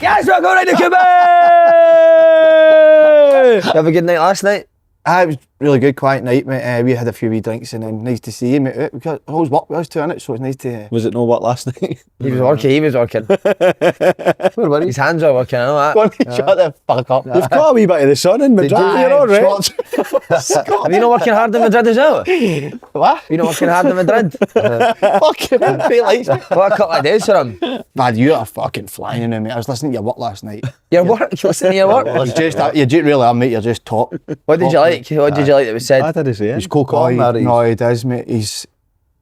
Yes, we're going to Cuba! You have a good night last night? It was really good, quiet night, mate. We had a few wee drinks and then nice to see you, mate. We always work with us 2 minutes, so it's nice to... Was it no work last night? He was working. His hands are working, I know that. Go on, shut the fuck up. You've got a wee bit of the sun in Madrid, you're all right. Have you not working hard in Madrid as well? What? You not working hard in Madrid? Fucking likes me. What a couple of days for him. Man, you are fucking flying in, mate. I was listening to your work last night. Your work? Listening to your work? You really are, mate. You're just top. What did you like? What did you like that was said? I did say it. He's cool. No, he does, mate. He's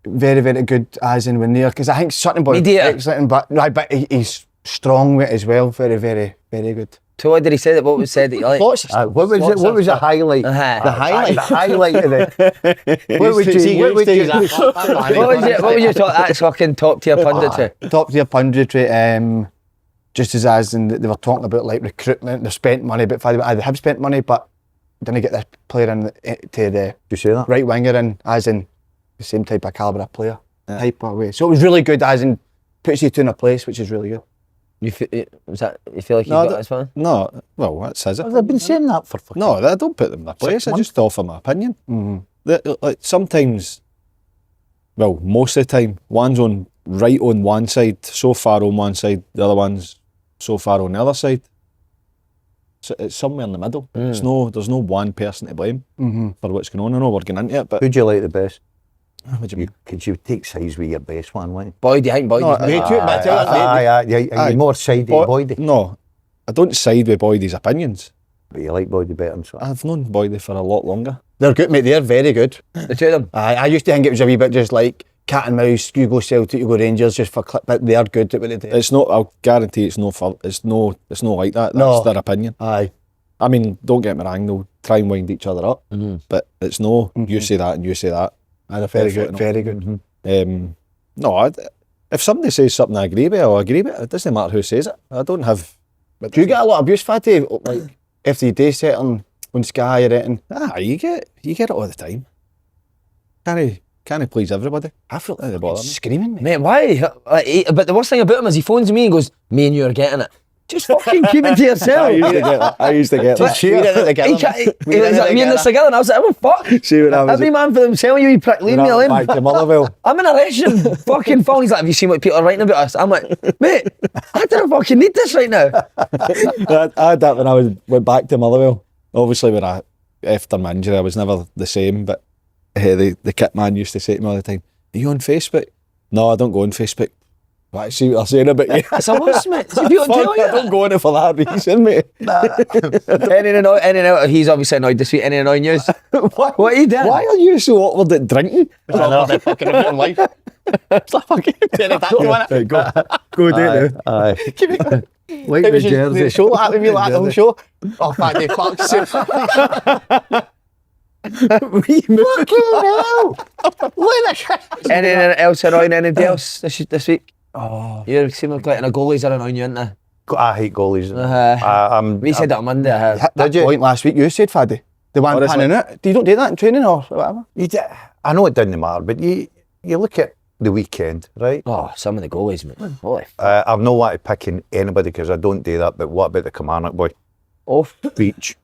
very, very good as in when there. Because I think something about excellent, but he's strong with it as well. Very, very, very good. So what did he say? What was said that you liked? What was the highlight? The highlight of it. What was your that's fucking top tier punditry? Top tier punditry. Just as in they were talking about like recruitment, they spent money, but they have spent money, but didn't get this player in to the right winger in, as in the same type of calibre of player type of way. So it was really good, as in puts you two in a place, which is really good. You feel like you got this one? No, well, that says it. I've been saying that for fucking... No, I don't put them in a place. I just offer my opinion. Like sometimes, well, most of the time, one's right on one side, so far on one side, the other one's so far on the other side. So it's somewhere in the middle. There's no one person to blame for what's going on. I know we're getting into it, but who do you like the best? What do you mean? Could you take sides with your best one, like? Boydie, I think Boydie's you're more sidey Boydie. No, I don't side with Boydie's opinions. But you like Boydie better than so. I've known Boydie for a lot longer. They're good, mate. They're very good. The two of them. I used to think it was a wee bit just like cat and mouse. You go Celtic, you go Rangers, just for clip. But they are good at what they do. It's not. I'll guarantee it's no like that. That's their opinion. Aye. I mean, don't get me wrong. They'll try and wind each other up, but it's no. You say that and you say that. They're very good. Very good. No, if somebody says something I agree with, I'll agree with it. It doesn't matter who says it. I don't have. But do you get a lot of abuse, Fatty? Like after you do setting on Sky or anything? You get it all the time. Can't please everybody. I feel like they're screaming, mate. Mate, why? But the worst thing about him is he phones me and goes, "Me and you are getting it." Just fucking keep it to yourself. I used to get that. We did it together. Me and this together, and I was like, "Oh fuck!" See when I was every man for themselves. You prick, leave me alone. Back to Motherwell. I'm in a Russian fucking phone. He's like, "Have you seen what people are writing about us?" I'm like, "Mate, I don't fucking need this right now." I had that when I went back to Motherwell. Obviously, after my injury, I was never the same. But the kit man used to say to me all the time, "Are you on Facebook?" No, I don't go on Facebook. I see what they're saying about you. It's a loss, mate. I don't go on it for that reason, mate. Any out, he's obviously annoyed this week. Any annoying news? What are you doing? Why are you so awkward at drinking? It's not like fucking about in life. It's like fucking turning back to it. Go do it now. Aye. Like the jersey. The show happened with me like the whole show. Oh, Fatty, fuck's sake. Fucking hell! Anything else annoying anybody else this week? Oh, You seem like the goalies are annoying you, aren't they? I hate goalies. We said that on Monday. Hit that point last week you said, Faddy. The one panning it. You don't do that in training or whatever? I know it doesn't matter, but you look at the weekend, right? Oh, some of the goalies, mate. Holy I've no want to picking anybody because I don't do that, but what about the Kilmarnock boy? off. Beach.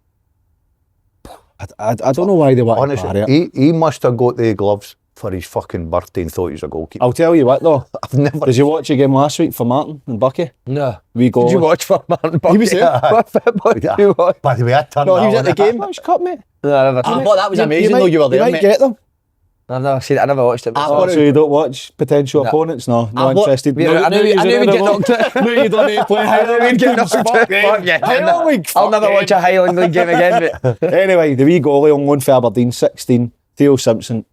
I don't know why they want to bury it. Honestly, he must have got the gloves for his fucking birthday and thought he was a goalkeeper. I'll tell you what though, I've never... Did you watch a game last week for Martin and Bucky? No. Did you watch for Martin Bucky? He was there. What football did you watch? By the way, I turned No, he was that at the on. game. Which cup, mate? No, I never I seen it. thought that was amazing though, you were there, You might mate. get them. I've never seen it. I never watched it before. So you don't watch potential opponents? No, interested. I knew we'd get knocked out. No, you don't need to play Highland We'd get knocked out. Fuck yeah. I'll never watch a Highland League game again. But Anyway, the wee goalie on loan for Aberdeen, 16, Theo Simpson,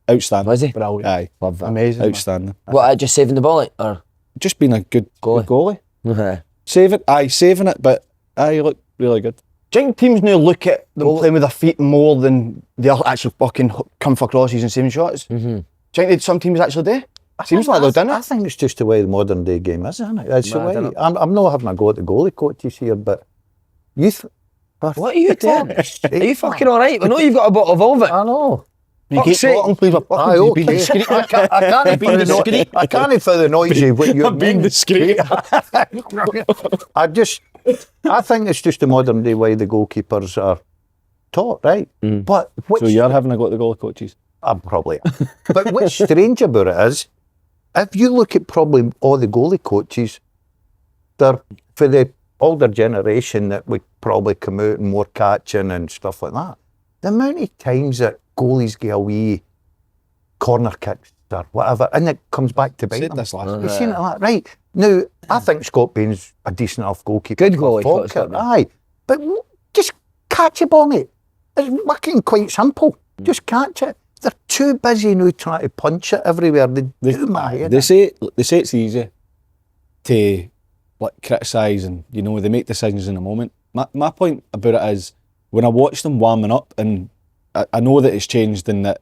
outstanding. Was he? Brilliant. Aye, Love that. Amazing. outstanding. What, just saving the ball, like, or? Just been a good goalie. Uh-huh. Saving it, but he looked really good. Do you think teams now look at them playing with their feet more than they actually fucking come for crosses and saving shots? Do you think that some teams actually do? Seems like they've done I it. think it's just the way the modern day game is, isn't it? That's the way. I'm not having a go at the goalie coaches here, but What are you doing? Are you fucking alright? I know you've got a bottle of Volvic. I know. You keep talking, please. Aye, okay. I can't for the noise of what you're being discreet. I think it's just the modern day way the goalkeepers are taught, right? But So you're having a go at the goalie coaches? I'm probably. But what's strange about it is, if you look at probably all the goalie coaches, they're for the older generation that would probably come out and more catching and stuff like that. The amount of times that goalies get a wee corner kicks or whatever, and it comes back to bite Said them. this last You've seen it like that, right? Now, I think Scott Bain's a decent enough goalkeeper. Good goalie, for Scott Falkirk, Bain. aye. But just catch a ball, mate. It's working quite simple. Just catch it. They're too busy now trying to punch it everywhere. They do my head. They say it's easy to criticise and they make decisions in a moment. My point about it is when I watch them warming up, and I know that it's changed in that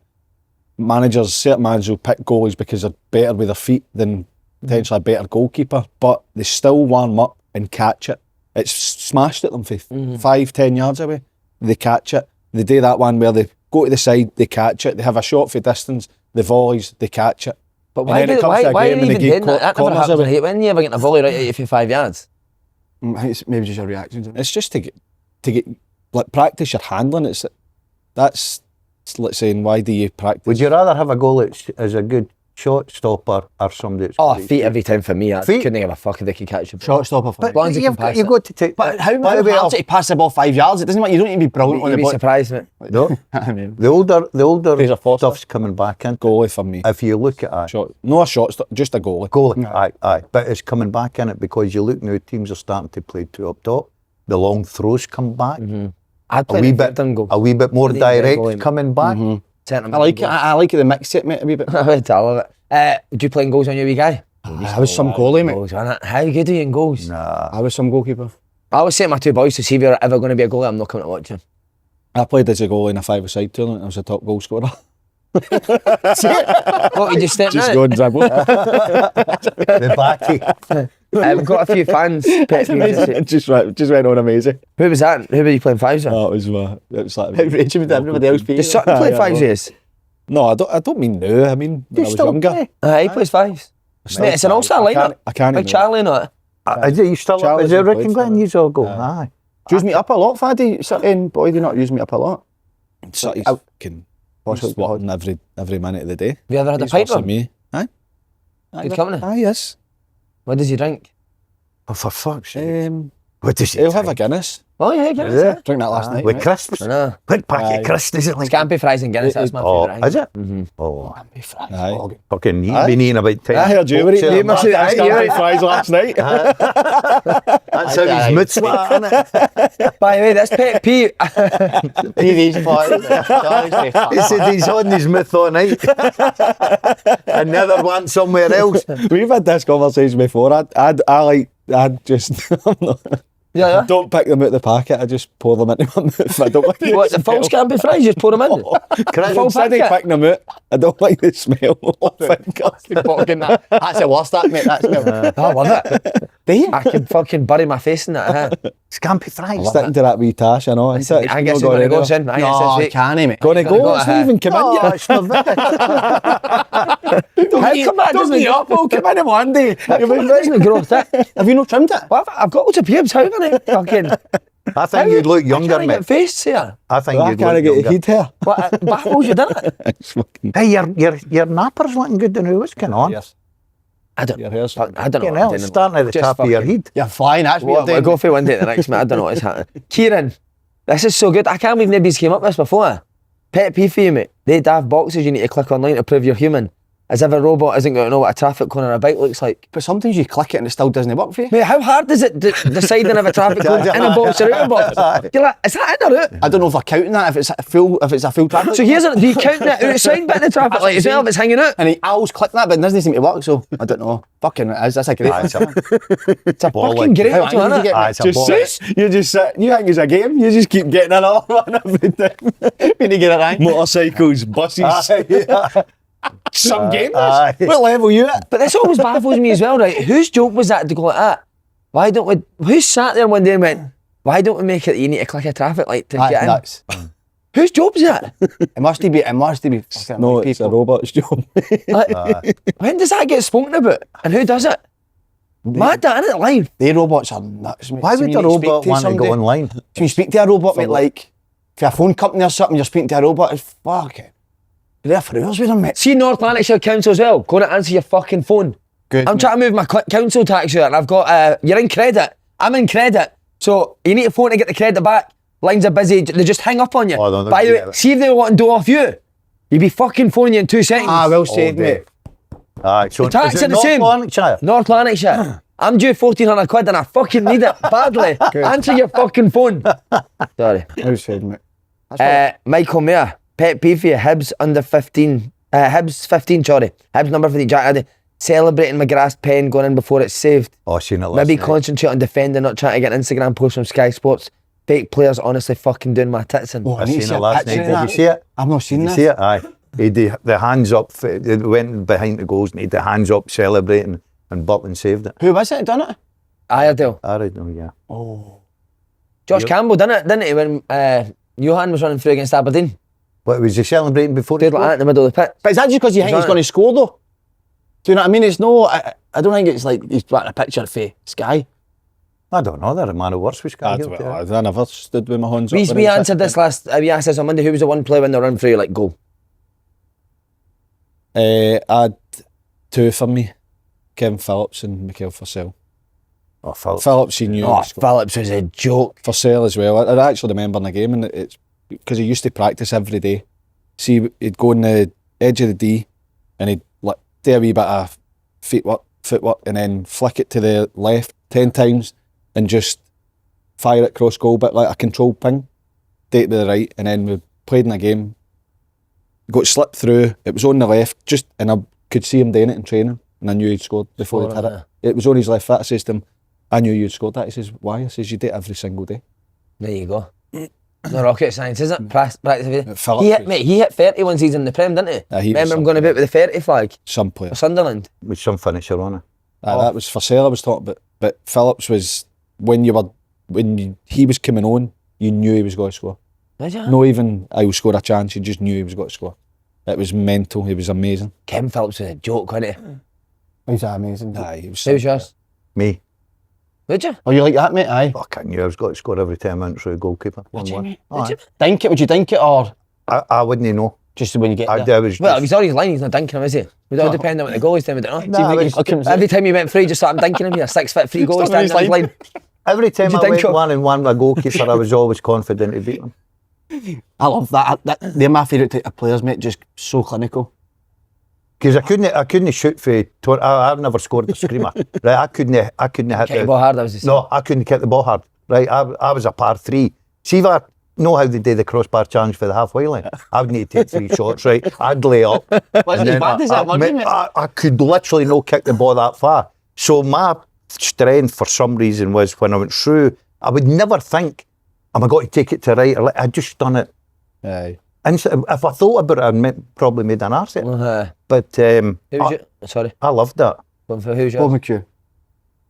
certain managers will pick goalies because they're better with their feet than potentially a better goalkeeper, but they still warm up and catch it. It's smashed at them for 5-10 yards away. They catch it. They do that one where they go to the side, they catch it. They have a shot for distance, the volleys, they catch it. But why are they even doing that? That never happens. I hate when you ever get a volley right at you for 5 yards. I think it's maybe just your reactions. It's just to get practice your handling. It's like saying, why do you practice? Would you rather have a goal that's as a good shot stopper or somebody that's... Oh, feet every time for me. I Feet? couldn't give a fuck if they could catch the ball. Short stopper. But as long as you can pass you've it. got to take... But how by the way, hard is it to pass the ball 5 yards? It doesn't matter. You don't need to be brilliant on You'd the be ball. surprised, mate. No, I mean, the older Fraser Forster. stuff's coming back in. Goalie for me. If you look at it, Shot, no a shot, just a goalie. goalie, aye. But it's coming back in it because you look now, teams are starting to play two up top. The long throws come back. I'd A play wee the bit, goal. a wee bit more I think they're direct goalie, mate. coming back. I like it. I like it. The mix it, mate, a wee bit. I love it. Do you play in goals on your wee guy? I was some goalie, mate. Goals, innit? How good are you in goals? Nah. I was some goalkeeper. I always say to my two boys, to see if you're ever going to be a goalie, I'm not coming to watch you. I played as a goalie in a 5-a-side tournament. I was a top goal scorer. What, you just stepping Just in? go and dribble. The backy. I've got a few fans. Pet peeves. It just went on amazing. Who was that? Who were you playing fives with? Oh, it was like Outrageous with everybody else. Does Sutton play fives with us? No, I don't mean now. I mean when I was younger. He plays fives. Mate, it's an all-star lineup. I can't Like even- Charlie and that. Is it you still up? Charlie's Is it been Rick played and Glenn? for it. You's all go. Aye. Do you use me up a lot, Faddy? Certain boy, do you not use me up a lot? City's Out. fucking What's he's it working every minute of the day. Have you ever had a He's pipe worse than with him? me. Aye. Good company. Aye, yes. What does he drink? Oh, for fuck's sake. Um, What does he he'll have a drink? Guinness. Oh, yeah, Guinness. Yeah. Drink that last night. With mate. crisps? I know. What packet Aye. of crisps is it like? Scampi fries and Guinness, that's my Oh, favourite. is it? Mm-hmm. Oh, Aye. fucking you've Aye. been eating about 10. I heard you were Folks eating here. Scampi fries last night. That's how he's moods like, isn't it? By the way, that's pet peeve. TV's party. He said he's on his myth all night. Another one somewhere else. We've had this conversation before. I'd just Yeah. don't pick them out the packet. I just pour them into my mouth. I don't like the What, the full Scampi fries? Just pour them in? Full Instead of packet? picking them out, I don't like the smell of fingers. That's the worst, that, mate. That's the I love it. Do you? I can fucking bury my face in that. Scampi fries. Sticking to that wee tash, I know. I guess it's going to go soon. I guess No, this I week. can't, mate. Gonna go, it's not even come in Oh, yet. it's not there. How come that doesn't Don't up, we'll come in one day. How come that doesn't grow thick? Have you not trimmed it? Well, I've got loads of pubes, haven't I? Fucking... I think you'd look younger, I can't mate. get face here. I think I you'd can't look get younger. a heat here. What, it baffles you, doesn't it? It's fucking... Hey, your napper's looking good now. What's going on? Yes. I don't Your hair's... I don't know. Fucking what hell, I'm it's doing. starting at the Just top of your fucking- head. You're flying. That's what We'll you're doing. go for one day to the next, mate. I don't know what's happening. Kieran, this is so good. I can't believe nobody's came up with this before. Pet peeve for you, mate. They daft boxes you need to click online to prove you're human. As if a robot isn't going to know what a traffic cone or a bike looks like. But sometimes you click it and it still doesn't work for you. Mate, how hard is it deciding if a traffic cone in a box or out of a box? You're like, is that in or out? I don't know if they're counting that, if it's a full traffic. So here's do you count that outside bit of the traffic light as well if it's hanging out? And I always click that, but it doesn't seem to work, so I don't know. Fucking it is. That's a great Aye, it's one. It's a Ball fucking like- great How one, angry did you isn't get? it? Aye, it's a Just ball. sit, you just sit, you think it's a game, you just keep getting another one every time. When you get it right. Motorcycles, buses, some gamers. Aye. What level you at? But this always baffles me as well, right? Whose joke was that to go like that? Why don't we... Who sat there one day and went, why don't we make it that you need to click a traffic light to That's get in? nuts. Whose job's that? It must be fucking No, people. it's a robot's job. Like, when does that get spoken about? And who does it? Mad that, isn't it, live? They robots are nuts, mate. Why See, would when a you speak robot want to somebody- go online? So when you speak to a robot, mate, like, for a phone company or something, you're speaking to a robot, it's fucking... You're there for hours with them, mate. See North Lanarkshire Council as well, go and answer your fucking phone. Good, I'm mate. trying to move my council tax out and I've got, you're in credit. I'm in credit. So you need a phone to get the credit back. Lines are busy, they just hang up on you. Oh, no, By the yeah. way, see if they want to do off you. You'd be fucking phoning you in 2 seconds. Ah, well said, day. mate. Aye, so The tax is it are the North same. Lanarkshire? North Lanarkshire. I'm due 1,400 quid and I fucking need it badly. Answer your fucking phone. Sorry. Well said, mate. Michael Mayer, pet peeve for you, Hibs under 15, Hibs 15, sorry. Hibs number 15, Jack Addy, celebrating McGrath's pen going in before it's saved. Oh, I seen it last Maybe night. concentrate on defending, not trying to get an Instagram post from Sky Sports. Fake players honestly fucking doing my tits in. Oh, I need to seen see it a last picture night. of Did that. you see it? I've not seen Did you that. see it? Aye. He had the hands up. They went behind the goals and he had the hands up celebrating, and Butland saved it. Who was it done it? Iredale. I don't know, yeah. Oh. Josh Campbell didn't he, when Johan was running through against Aberdeen? What, was he celebrating before he Did like that in scored? the middle of the pitch. But is that just because you think he's that- going to score, though? Do you know what I mean? It's no... I don't think it's like he's putting a picture for Sky. I don't know. They're a man of worse with Sky. I never stood with my hands up. We when it was answered hit. this last, we asked this on Monday, who was the one player when they run through like goal? I had two for me. Kevin Phillips and Michael Forsell. Oh, Phil. Phillips, he knew. Oh, he scored. Phillips was a joke. Forsell as well. I actually remember in the game, and it's because he used to practice every day. See, he'd go on the edge of the D and he'd like do a wee bit of footwork, and then flick it to the left 10 times and just fire it cross goal, bit like a controlled ping. Take it to the right, and then we played in a game. Got slipped through. It was on the left, and I could see him doing it in training, and I knew he'd scored before he'd hit it. It was on his left foot. I says to him, I knew you'd scored that. He says, why? I says, you do it every single day. There you go. No rocket science, is it? Practice every day. Phillips He hit, was- mate, he hit 30 one season in the Prem, didn't he? Yeah, he was Remember him going about with the 30 flag Some player. for Sunderland? With some finisher on it. That was Forsell I was talking about. But Phillips was, he was coming on, you knew he was going to score. Did you? No even, I will score a chance, you just knew he was going to score. It was mental, he was amazing. Kevin Phillips was a joke, wasn't he? He's amazing. Aye, he was Who was yours? Me. Would you? Oh, you like that, mate? Aye. Fuck, I knew I was going to score every 10 minutes through a goalkeeper. Would you, mate? Would you? Dink it? Would you dink it, or I wouldn't know. just when you get I there? was Well, if just, he's on his line, he's not dinking him, is he? Would all depend on what the goalie's doing, would it not? Nah, Do you I think was- he's looking- Every time you went free, just started dinking him, you're 6 foot 3 goalie Standing on standing on his his line. every time Did you I went think of- 1-on-1 with a goalkeeper, I was always confident to beat him. I love that. They're my favourite type of players, mate. Just so clinical. Because I couldn't shoot for. I've never scored a screamer. Right, I couldn't hit Kick the the ball hard, that was the same. No, I couldn't kick the ball hard. Right, I was a par 3. See if I know how they do the crossbar challenge for the halfway line. I would need to take 3 shots. Right, I'd lay up. Wasn't as bad as that, wasn't it? I could literally not kick the ball that far. So my strength, for some reason, was when I went through. I would never think, am I going to take it to right or left? I just done it. Aye. And if I thought about it, I'd probably made an arse of it. But Who was you? Sorry, I loved that. going for who's Bob yours? McHugh.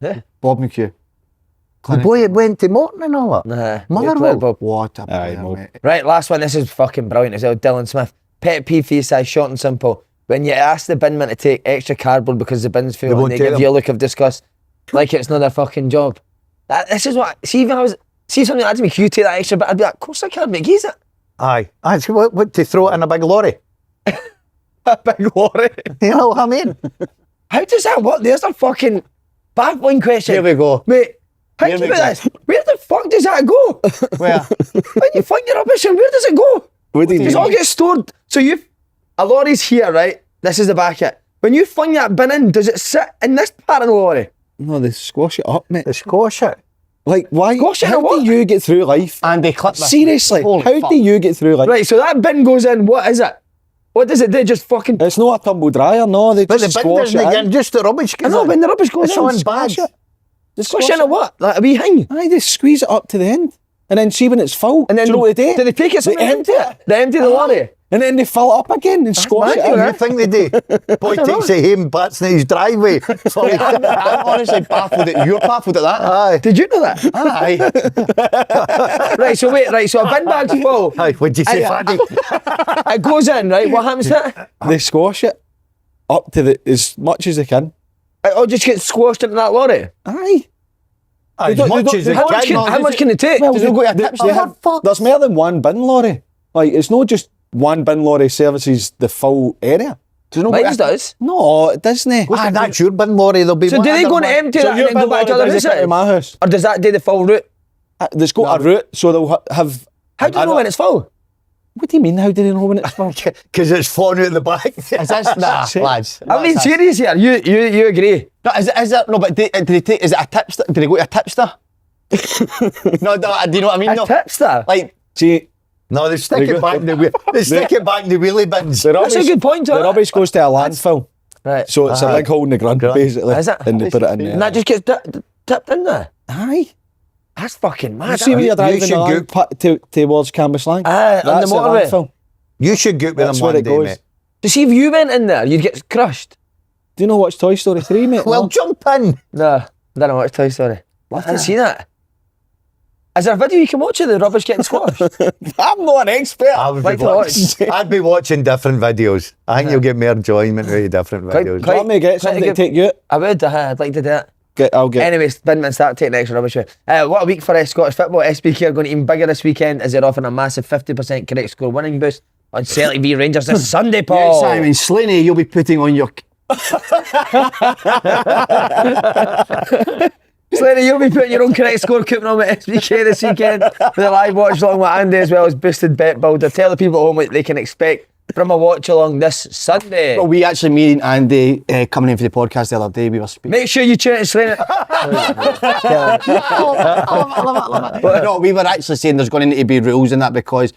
Yeah. Bob McHugh. The boy had went to Morton and all that. Nah, Motherwell. good player, Bob. What a Aye, player, Bob. mate. Right, last one. This is fucking brilliant as well. Dylan Smith. Pet peeve for you, size short and simple. When you ask the binman to take extra cardboard because the bin's full They and won't they take give them. you a look of disgust, like it's not their fucking job. This is what. See, if I was. See something like that to me, can you take that extra bit? I'd be like, of course I can, mate. Use it. Aye. So what, to throw it in a big lorry? A big lorry. You know what I mean? How does that work? There's a fucking baffling question. Here we go. Mate, how Here do you we do go. this? Where the fuck does that go? Where? When you find your rubbish, and where does it go? What do you Does it mean? all get stored? So a lorry's here, right? This is the back of it. When you fling that bin in, does it sit in this part of the lorry? No, they squash it up, mate. The squash it. Like, why? Squash it how or what? do you get through life? And they clip this. Seriously, Holy how fuck. do you get through life? Right, so that bin goes in, what is it? What does it do? Just fucking... It's not a tumble dryer, no. They But the just bin squash doesn't it get in. just the rubbish. I know, when the rubbish goes It's in, on squash bags. it. Squash it in a what? Like a wee hang? Aye, they squeeze it up to the end. And then see when it's full. And then do you know what they do? do they take it somewhere They empty it? They empty the lorry? And then they fill it up again and squash it What do you in. think they do? Boy takes it home, bats in his driveway. Sorry. I'm honestly baffled at you're baffled at that. Aye. Did you know that? Aye. Right, so wait, right, so a bin bag's full. Aye, what'd you say, Faddy? It goes in, right? What happens to it? They squash it up to as much as they can. It all just gets squashed into that lorry. Aye. As much as it How much can. how much can it take? Well, Does it go to a they- tipster? they have- there's more than one bin lorry. Like, it's not just one bin lorry services the full area. Does it not Mine does. No, it doesn't. Ah, that's your bin lorry. There'll be So one do they other go and one. empty So that your and then go bin back to lorry other does it to city? my house. Or does that do the full route? There's got a route, so they'll have... How do you know when it's full? What do you mean, how do they know when it's full? Because it's falling out the back. Is this nah, lads? I'm being serious here. You agree? No, is it no? But do they take? Is it a tipster? Do they go to a tipster? No, do you know what I mean? A No, tipster? like See, No, they stick it back in the they stick it back in the wheelie bins. the That's rubbish, a good point, the John. rubbish goes to a landfill. Right. So it's a big hole in the ground, basically. Is it? And they put it in there. And that just gets tipped in there? Aye. That's fucking mad. You see when you're driving should along towards Cambuslang? Aye, on the That's motorway. landfill. You should go with That's them where one it day, goes. mate. To see if you went in there, you'd get crushed. Do you know what's Toy Story 3, mate? Well, No. jump in. No, I don't know what's Toy Story. I didn't see that. Is there a video you can watch of the rubbish getting squashed? I'm not an expert. I would Like be to watching, I'd be watching different videos. I think you'll get more enjoyment out of different Quite- videos. Do you want me to get something to take you out? I would, I'd like to do it. I'll get... Anyways, Binman start taking extra rubbish away. What a week for Scottish football. SPK are going even bigger this weekend as they're offering a massive 50% correct score winning boost on Celtic v Rangers this Sunday, yeah, Paul. Simon Slaney, you'll be putting on your. Slaney, you'll be putting your own correct score coupon on with SPK this weekend with a live watch along with Andy as well as boosted bet builder. Tell the people at home what they can expect from a watch along this Sunday. Well, we actually, me and Andy, coming in for the podcast the other day, we were speaking. Make sure you tune in to Slaney. But no, we were actually saying there's going to need to be rules in that because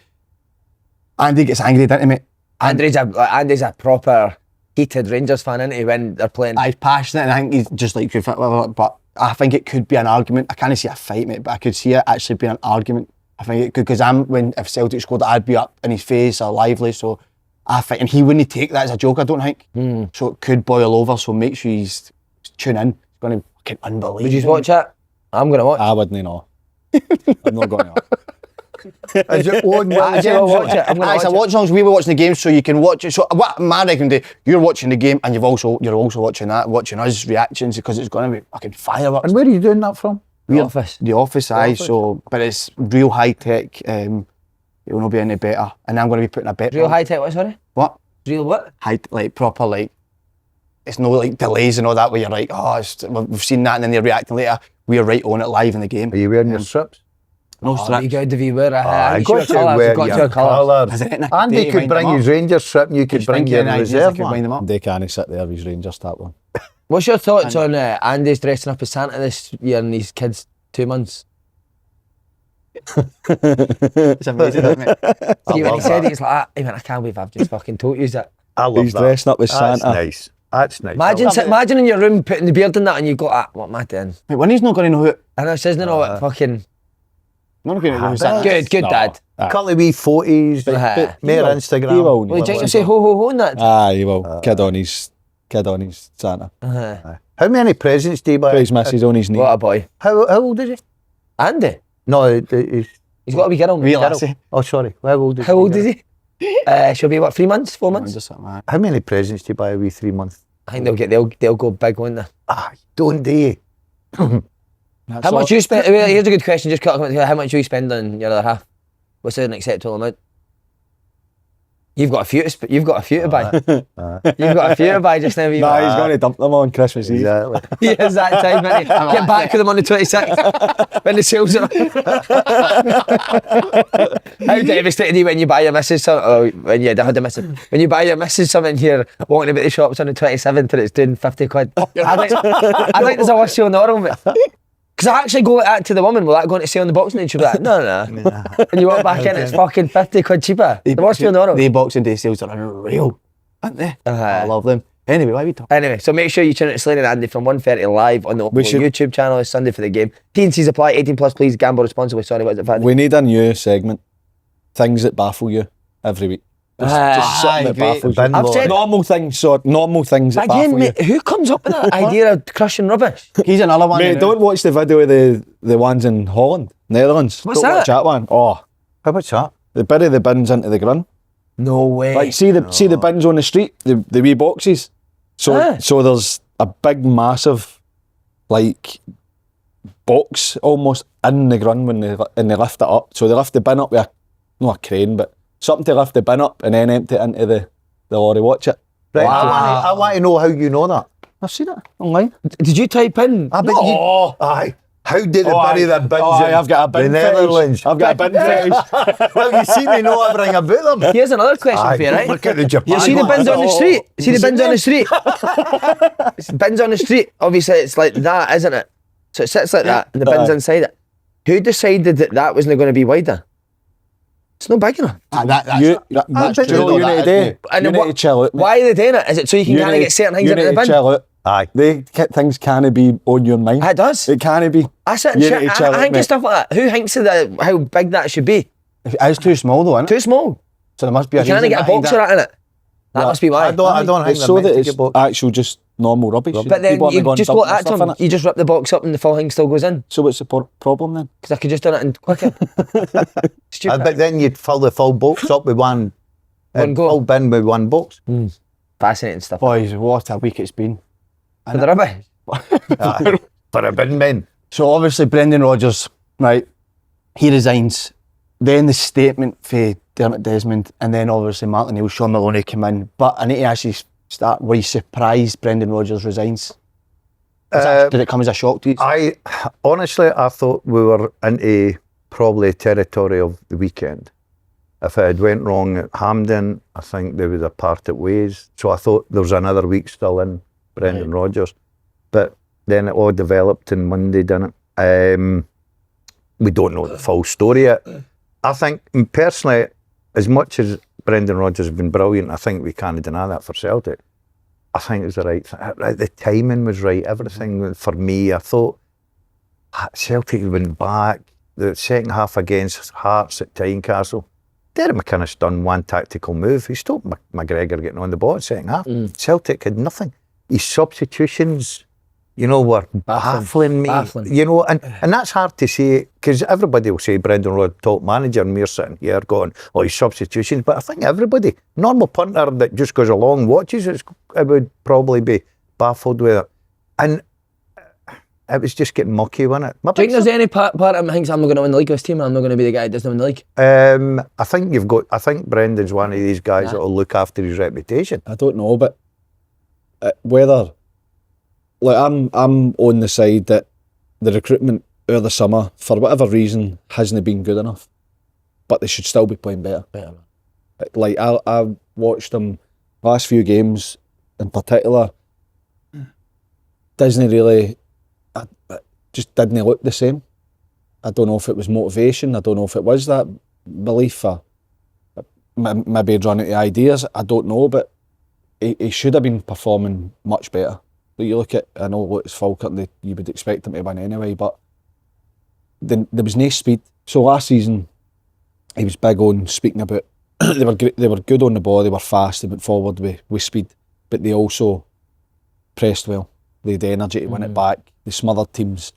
Andy gets angry, doesn't he, mate? Andy's a proper heated Rangers fan, isn't he, when they're playing? He's passionate and I think he's just like you, whatever, but I think it could be an argument. I can't see a fight, mate, but I could see it actually being an argument. I think it could, because if Celtic scored, I'd be up in his face or lively, so I think, and he wouldn't take that as a joke, I don't think. So it could boil over, so make sure you tune in. It's going to be fucking unbelievable. Would you watch it? I'm going to watch. I wouldn't know. I'm not going to. Is it on Actually, I'll watch it. I'm going It's to a watch watch along, so we were watching the game, so you can watch it. So what my recommendation, you're watching the game and you're also watching us reactions because it's going to be fucking fireworks. And where are you doing that from? The Office. The Office, aye. So, but it's real high tech. It will not be any better. And I'm going to be putting a bet. Real on- high tech, what, sorry? What? Real what? High, like proper, like it's no like delays and all that where you're like, oh, we've seen that, and then they're reacting later. We're right on it live in the game. Are you wearing your strips? No Oh, strips. you got to be wearing it. I You got should to colours, wear you've got your your colours. colours. Is it in a Andy day, could wind bring them up? his Rangers strip and you could Just bring thinking your ideas, I reserve could wind one. them up. They can't sit there with his Rangers that one. What's your thoughts on Andy's dressing up as Santa this year and his kids 2 months? It's amazing, isn't it? See, when he love said that. it, it's like, hey man, I can't believe I've just fucking told you that. I love He's that. dressing up as That's Santa. nice. That's nice. Imagine in your room putting the beard in that and you've got that. What am I doing? Mate, when he's not going to know who. I know, it isn't all what fucking Not going to know who's that. good, No. dad. Couple of wee photos, Aye. mere He will. Instagram. He will. Well, did you say ho ho ho in that? Ah, he will. Kid on his Santa. How many presents do you buy? Put his missus on his knee. What a boy. How old is he? Andy. No, He's got to be girl. Real girl. lassie. oh sorry. How old is How old is he? She'll be what, 3 months, 4 months? Just something like that. How many presents do you buy a wee 3 month? I think they'll go big, won't they? Don't they? How much you spend? Well, here's a good question. Just cut. How much you spend on your other half? What's an acceptable amount? You've got a few to you've got a few to buy. You've got a few to buy just now. Nah, he's going to dump them on Christmas Eve. Exactly. Yes, that time, mate. Get back with them on the 26th when the sales are. How devastated are you when you buy your missus something? Oh, when you had a missus. When you buy your missus something here, walking about the shops on the 27th and it's doing 50 quid. I think there's a worse sale in the world, mate. Because I actually go to the woman, will that go into sale on the boxing day? She'll be like, no. And you walk back in, it's fucking 50 quid cheaper. The worst sale in the world. The Boxing Day sales are unreal, aren't they? I love them. Anyway, why are we talking? Anyway, so make sure you tune in to Slaney and Andy from 1:30 live on the YouTube channel this Sunday for the game. T&Cs apply, 18 plus, please gamble responsibly. Sorry, what is it, Faddy? We need a new segment. Things that baffle you every week. Just something that great. baffles Bin you. lord. said- Normal things that Again, baffle mate, who comes up with that idea of crushing rubbish? He's another one. you. Mate, don't watch the video of the ones in Holland, Netherlands. What's don't watch that? that one. Oh, How much that? they bury the bins into the ground. No way. Like see the bins on the street, the wee boxes. Ah. So there's a big massive like box almost in the ground when they lift it up. So they lift the bin up with not a crane, but something to lift the bin up and then empty it into the lorry. Watch it. Right, Wow. I want to know how you know that. I've seen it online. Did you type in? I bet you. Aye. How did they bury their bins in I've got a bin the fetish. Netherlands? I've got a bin fetish. Well, you see me know everything about them. Here's another question Aye, for you, right? look at the Japan You see the one. bins on the street? See the You bins seen on the street? It's bins on the street. Obviously, it's like that, isn't it? So it sits like that, and the bins Aye. inside it. Who decided that wasn't going to be wider? It's not big enough. That's bet true. you know You That need is, to mate. do. And You then need to chill out. mate. Why are they doing it? Is it so you can You kind of need- get certain things you into need the to bin? chill out. Aye. Things can't be on your mind. It does. It can't be. I sit and You shit. need to chill I out, think of mate. stuff like that. Who thinks of how big that should be? It's too small though, isn't it? Too small. So there must be a You can't reason get a behind box that. of that in it. That must be why. I don't think It's they're so meant that to it's get boxed. actual just normal rubbish. But then People aren't you going just dumping go that stuff in time. it. You just rip the box up and the full thing still goes in. So what's the problem then? Because I could just done it in quicker. Stupid. But then you'd fill the full box up with one go. full bin with one box. Fascinating stuff. Boys, what a week it's been. For the rubbish. Aye. For a bin man. So obviously Brendan Rodgers, right, he resigns. Then the statement for Dermot Desmond, and then obviously Martin Neil, Shaun Maloney came in. But I need to actually start, were you surprised Brendan Rodgers resigns? Did it come as a shock to you? I honestly thought we were into probably territory of the weekend. If it had went wrong at Hampden, I think they would have parted ways. So I thought there was another week still in Brendan Rodgers. But then it all developed on Monday, didn't it? We don't know the full story yet. I think, personally, as much as Brendan Rodgers has been brilliant, I think we can't deny that for Celtic. I think it was the right thing. The timing was right. Everything for me, I thought Celtic had been back. The second half against Hearts at Tynecastle. Derek McInnes done one tactical move. He stopped McGregor getting on the ball in the second half. Celtic had nothing. His substitutions, were baffling me. Baffling. And that's hard to say because everybody will say Brendan Rodgers top manager, and we're sitting here going, "Oh, his substitutions." But I think everybody, normal punter that just goes along, watches it would probably be baffled with it. And it was just getting mucky, wasn't it? Do you think there's any part of him thinks I'm not going to win the league with this team? I'm not going to be the guy that doesn't win the league. I think Brendan's one of these guys that will look after his reputation. I don't know, but whether like I'm on the side that the recruitment over the summer for whatever reason hasn't been good enough, but they should still be playing better. Like I watched them last few games in particular. Disney really just didn't look the same. I don't know if it was motivation. I don't know if it was that belief or maybe he'd run out of ideas. I don't know, but he should have been performing much better. But you look at, I know it's Falkirk, you would expect him to win anyway, but there was no speed. So last season, he was big on speaking about they were good on the ball, they were fast, they went forward with speed, but they also pressed well. They had the energy to win it back. They smothered teams.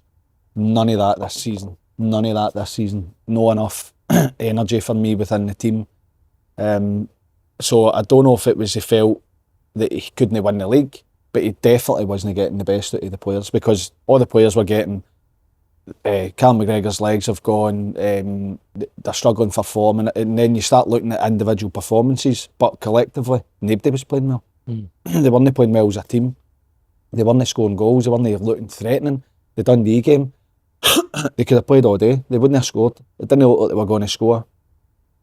None of that this season. No enough energy for me within the team. So I don't know if it was he felt that he couldn't win the league, but he definitely wasn't getting the best out of the players because all the players were getting. Cal McGregor's legs have gone. They're struggling for form, and then you start looking at individual performances, but collectively, nobody was playing well. They weren't playing well as a team. They weren't scoring goals. They weren't looking threatening. The Dundee game, they could have played all day. They wouldn't have scored. It didn't look like they were going to score,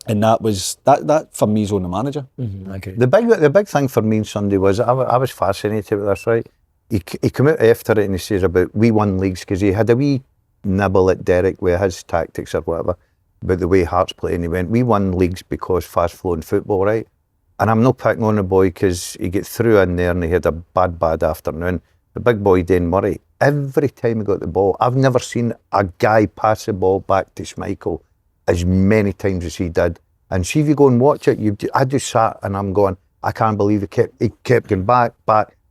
and that for me is on the manager. Okay. The big thing for me on Sunday was I was fascinated with this. Right, he came out after it and he says about we won leagues because he had a wee nibble at Derek with his tactics or whatever about the way Hearts play, and he went, we won leagues because fast flowing football, right? And I'm not picking on the boy because he get through in there and he had a bad afternoon. The big boy Dan Murray, every time he got the ball, I've never seen a guy pass the ball back to Schmeichel as many times as he did And see if you go and watch it, I just sat and I'm going, I can't believe he kept going back.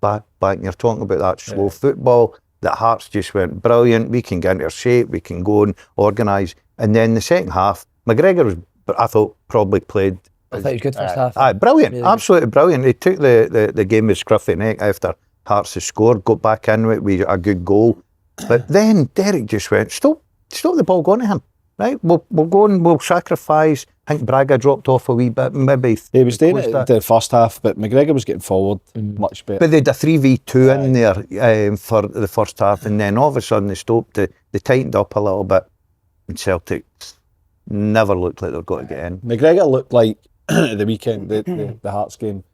And you're talking about that slow football, that Hearts just went brilliant. We can get into our shape, we can go and organise. And then the second half, McGregor was, I thought, probably played. I thought he was good first half. Brilliant, really absolutely brilliant. He took the game with scruffy neck after Hearts had scored, got back in with a good goal. But then Derek just went, stop the ball going to him. Right, we'll go and we'll sacrifice. I think Braga dropped off a wee bit, maybe. He was doing it in the first half, but McGregor was getting forward much better. But they had a 3v2 in there for the first half, and then all of a sudden they stopped. They tightened up a little bit, and Celtic never looked like they were going to get in. McGregor looked like the weekend, the Hearts game,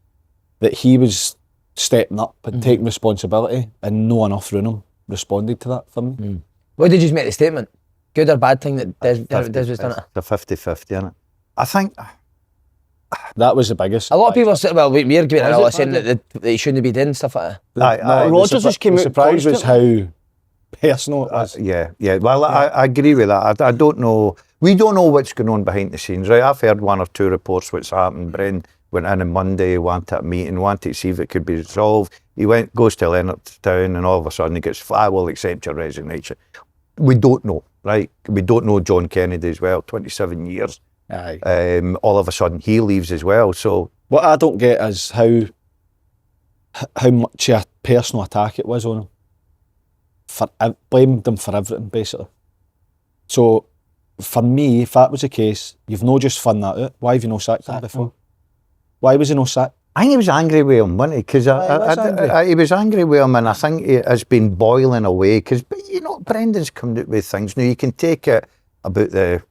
that he was stepping up and taking responsibility, and no one off him responded to that for me. What did you make the statement? Good or bad thing that Des was done it? The 50-50, innit? I think that was the biggest. A lot of people say, well, we're giving it a lot saying that he shouldn't be doing stuff like that. Rodgers just came out. The surprise was how personal it was. Yeah. Well, I agree with that. I don't know. We don't know what's going on behind the scenes, right? I've heard one or two reports what's happened. Bren went in on Monday, wanted a meeting, wanted to see if it could be resolved. He goes to Leonardstown, and all of a sudden he gets, I will accept your resignation. We don't know, right? We don't know John Kennedy as well, 27 years. Aye. All of a sudden he leaves as well. So what I don't get is how much a personal attack it was on him. Blamed them for everything, basically. So for me, if that was the case, you've not just found that out. Why have you not sacked him before? Why was he not sacked? I think he was angry with him, wasn't he? Because he was angry with him, and I think he has been boiling away. Because, you know, Brendan's come out with things. Now, you can take it about the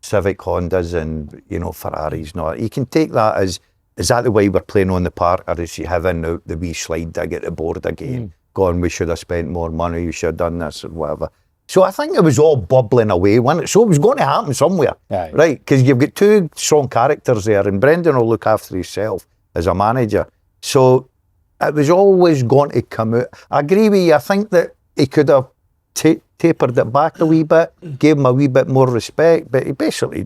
Civic Hondas and, you know, Ferraris and all that. You can take that as, is that the way we're playing on the park, or is he having the wee slide dig at the board again, going, we should have spent more money, we should have done this or whatever. So I think it was all bubbling away, wasn't it? So it was going to happen somewhere, right? Because you've got two strong characters there, and Brendan will look after himself as a manager. So it was always going to come out. I agree with you. I think that he could have tapered it back a wee bit, gave him a wee bit more respect, but he basically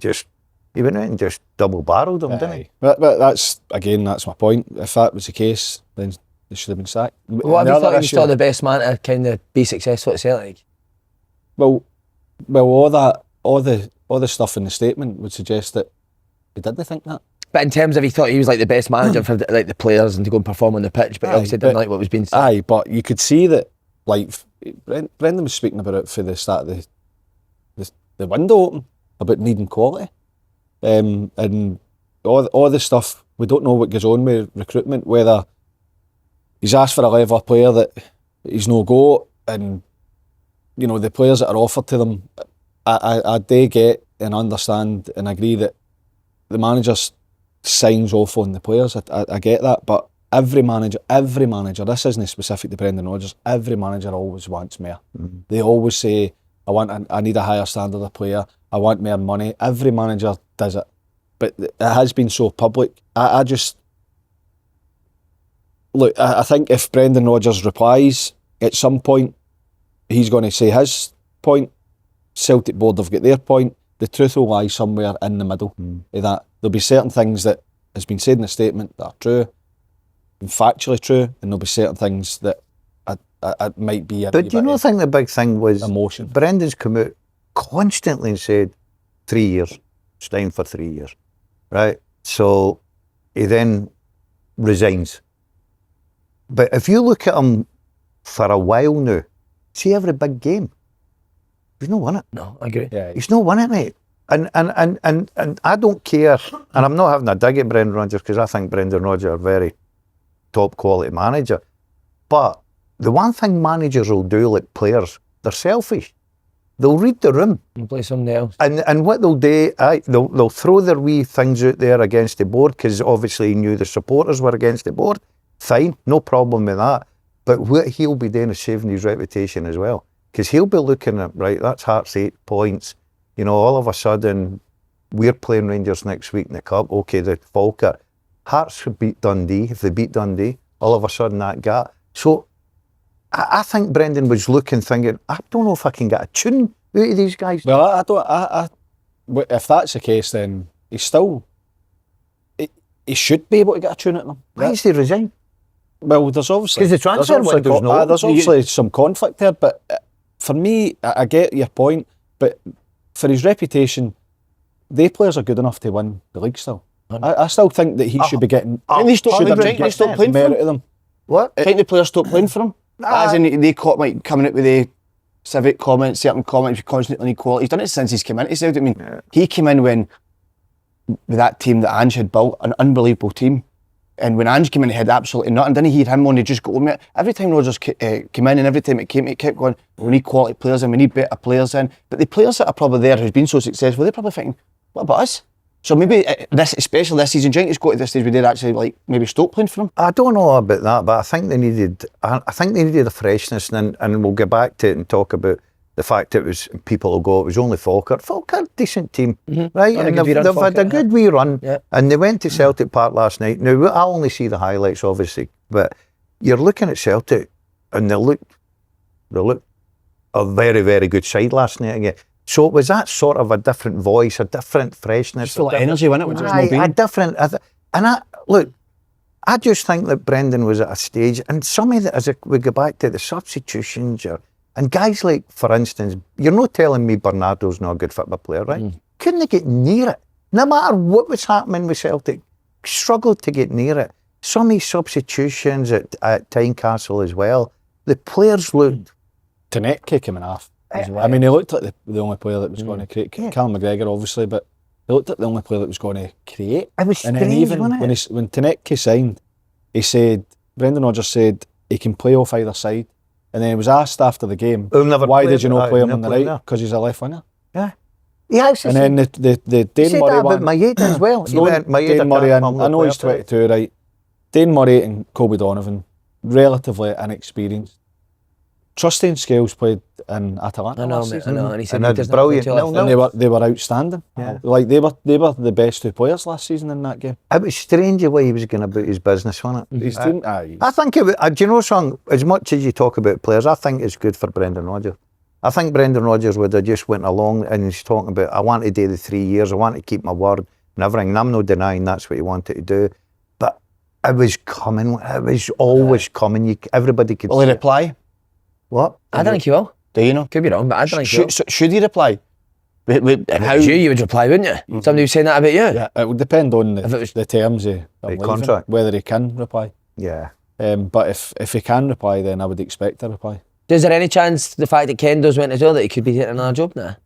he went out and just double-barreled him, didn't he? But that's my point. If that was the case, then they should have been sacked. What have you thought he was still the best man to kind of be successful at Celtic? Well, all the stuff in the statement would suggest that he didn't think that. But in terms of he thought he was like the best manager for the players and to go and perform on the pitch, but he obviously didn't like what was being said. Aye, but you could see that, like, Brendan was speaking about it for the start of the window open, about needing quality. And all the stuff, we don't know what goes on with recruitment, whether he's asked for a level of player that he's no go, and, you know, the players that are offered to them, I do get and understand and agree that the manager signs off on the players. I get that, but every manager, this isn't specific to Brendan Rodgers, every manager always wants more. They always say, I need a higher standard of player, I want more money. Every manager does it, but it has been so public. I think if Brendan Rodgers replies at some point, he's going to say his point, Celtic board have got their point, the truth will lie somewhere in the middle of that. There'll be certain things that has been said in the statement that are true, and factually true, and there'll be certain things that might be But do you not think the big thing was emotion? Brendan's come out constantly and said 3 years, staying for 3 years, right? So he then resigns. But if you look at him for a while now, see every big game, he's not won it. No, I agree. Yeah. He's not won it, mate. And I don't care, and I'm not having a dig at Brendan Rodgers, because I think Brendan Rodgers is a very top quality manager. But the one thing managers will do, like players, they're selfish. They'll read the room. And play something else. And what they'll do, they'll throw their wee things out there against the board, because obviously he knew the supporters were against the board. Fine, no problem with that. But what he'll be doing is saving his reputation as well. Because he'll be looking at, right, that's Hearts 8 points. You know, all of a sudden, we're playing Rangers next week in the Cup. Okay, the Falkirk. Hearts could beat Dundee. If they beat Dundee, all of a sudden that gap. So I think Brendan was looking, thinking, I don't know if I can get a tune out of these guys. Well, if that's the case, then he's still he should be able to get a tune at them. Why is he resign? Well, there's obviously... 'Cause the transfer there's obviously window's not there's open. obviously some conflict there, but for me, I get your point, but for his reputation, they players are good enough to win the league still. I still think that he should be getting... Think they stop playing for merit him? of them. What? I think the players stopped playing for him. As in, they caught like coming out with the civic comments, certain comments, constantly inequality. He's done it since he's come into Celtic. I mean, he came in when, with that team that Ange had built, an unbelievable team. And when Ange came in, he had absolutely nothing. Didn't he hear him on, he just go on it. Every time Rodgers came in and every time it came, he kept going, we need quality players in, we need better players in. But the players that are probably there who's been so successful, they're probably thinking, what about us? So maybe especially this season, do you think it's got to this stage where they'd actually like maybe stop playing for him? I don't know about that, but I think they needed a freshness, and we'll get back to it and talk about the fact it was, people will go, it was only Falkirk. Falkirk, decent team, right? And they've had a good wee run, and they went to Celtic Park last night. Now, I only see the highlights, obviously, but you're looking at Celtic, and they look a very, very good side last night again. So was that sort of a different voice, a different freshness? Just full of energy, wasn't it? When there's no being. A different, I just think that Brendan was at a stage, and some of the, we go back to the substitutions, and guys like, for instance, you're not telling me Bernardo's not a good football player, right? Couldn't they get near it? No matter what was happening with Celtic, struggled to get near it. Some of his substitutions at Tynecastle as well, the players looked... Tanecki coming off. I mean, he looked like the only player that was going to create. Callum McGregor, obviously, but he looked like the only player that was going to create. It was and strange, then even wasn't it? when Tanecki signed, he said, Brendan Rodgers said he can play off either side. And then he was asked after the game, why did you not play him on the right? Because he's a left winger. Yeah. He actually and then the Dane Murray one. Maeda as well. Dane Murray, I know he's 22, right? Dane Murray and Colby Donovan, relatively inexperienced. Trusting Scales played in Atalanta last season. I know, and he said And that's brilliant. And they were outstanding. Yeah. Like they were the best two players last season in that game. It was strange the way he was going about his business, wasn't it? He's doing, aye. I think it was, do you know, Sean, as much as you talk about players, I think it's good for Brendan Rodgers. I think Brendan Rodgers would have just went along and he's talking about, I want to do the 3 years, I want to keep my word and everything. And I'm not denying that's what he wanted to do. But it was coming, it was always coming. Everybody could Will he reply? What? I don't think he will. Do you know? Could be wrong, but I don't think he will. Should he reply? How you would reply, wouldn't you? Somebody was saying that about you. Yeah, it would depend on If it was- the terms of contract. whether he can reply. Yeah. But if he can reply, then I would expect a reply. Is there any chance the fact that Kendo's went as well that he could be getting another job now?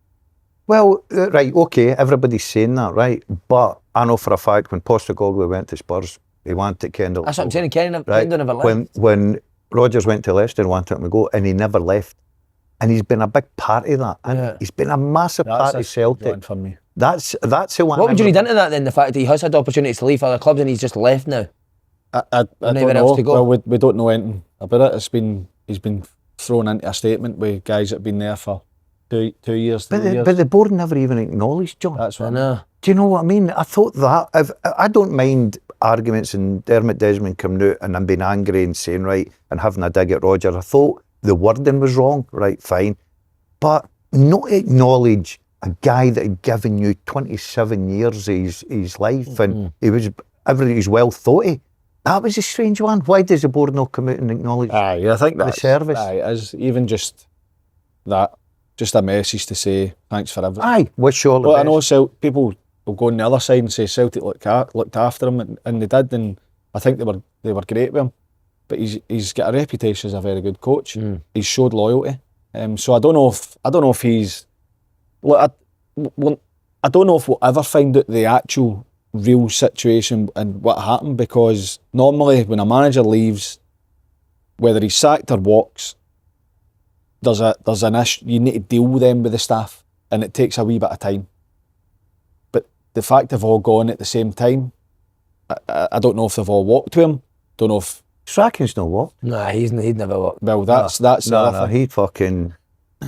Well, right, okay, everybody's saying that, right? But I know for a fact when Postecoglou went to Spurs, he wanted Kendall. That's what I'm saying. Kendo never left. When Rodgers went to Leicester and wanted him to go, and he never left. And he's been a big part of that. And he's been a massive part of Celtic. For me. That's the one. What would you read into that then? The fact that he has had opportunities to leave other clubs and he's just left now. I don't Nowhere know. else to go. Well, we don't know anything about it. He's been thrown into a statement with guys that have been there for 2 years, 3 years. But the board never even acknowledged John. That's I what know. Do you know what I mean? I thought that, I don't mind arguments and Dermot Desmond coming out and I'm being angry and saying, right, and having a dig at Rodgers. I thought the wording was wrong, right, fine. But not acknowledge a guy that had given you 27 years of his life and he was, everything was well thought of. That was a strange one. Why does the board not come out and acknowledge I think the service? Aye, it is even just that, just a message to say thanks for everything. Aye, wish you all the Well, best. I know people will go on the other side and say Celtic looked after him, and they did, and I think they were great with him. But he's got a reputation as a very good coach. He's showed loyalty. So I don't know if he's. Look, I don't know if we'll ever find out the actual real situation and what happened, because normally when a manager leaves, whether he's sacked or walks, there's an issue. You need to deal with them with the staff, and it takes a wee bit of time. But the fact they've all gone at the same time, I don't know if they've all walked to him. Don't know if. Strachan's not what? Nah, he'd never walked. Well, that's the other thing. He fucking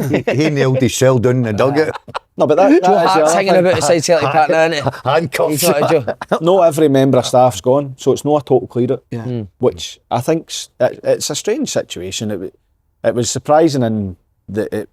he nailed his cell down in the dugout. No, but that is the Hart's other hanging thing. about beside Celtic Park now, isn't it? Handcuffs. Not every member of staff's gone, so it's not a total clear out. Yeah. Which I think's it's a strange situation. It was surprising in the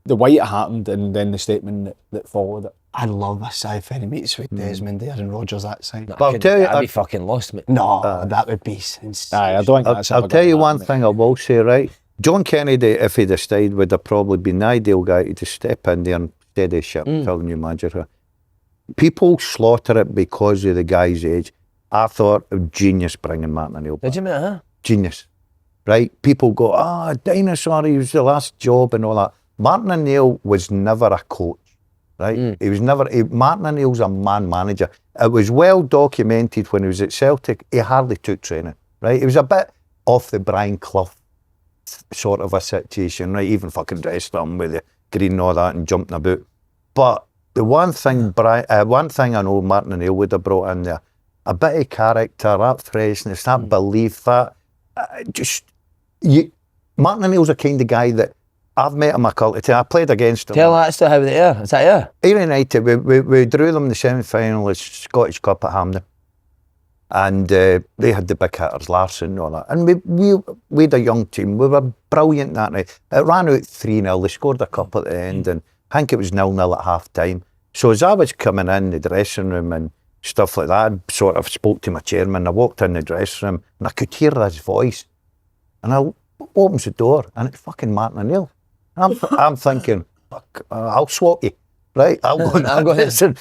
way it happened, and then the statement that followed it. I'd love a Ferry meets with Desmond there and Rodgers that side. But I'll tell you, I'd be fucking lost, mate. No, that would be sensational. Aye, I don't think that's I'll ever tell gonna you one happen, thing I will say, right? John Kennedy, if he'd have stayed, would have probably been the ideal guy to just step in there and steady ship, tell the new manager. People slaughter it because of the guy's age. I thought of genius bringing Martin O'Neill back. Did you, mate? Huh? Genius, right? People go, dinosaur, he was the last job and all that. Martin O'Neill was never a coach, right? He was never, Martin O'Neill's a man manager. It was well documented when he was at Celtic, he hardly took training, right? He was a bit off the Brian Clough sort of a situation, right? Even fucking dressed him with the green and all that and jumping about. But the one thing I know Martin O'Neill would have brought in there, a bit of character, that freshness, that belief, that Martin O'Neill's a kind of guy that I've met him a couple of times. I played against him. Tell that to how they are. Is that you? Ayr United, we drew them in the semi-final of Scottish Cup at Hampden. And they had the big hitters, Larson and all that. And we had a young team. We were brilliant that night. It ran out 3-0. They scored a couple at the end. And I think it was 0-0 at half-time. So as I was coming in the dressing room and stuff like that, I sort of spoke to my chairman. I walked in the dressing room and I could hear his voice. And I opens the door and it's fucking Martin O'Neill. I'm thinking, fuck, I'll swap you. Right? I'll go and listen.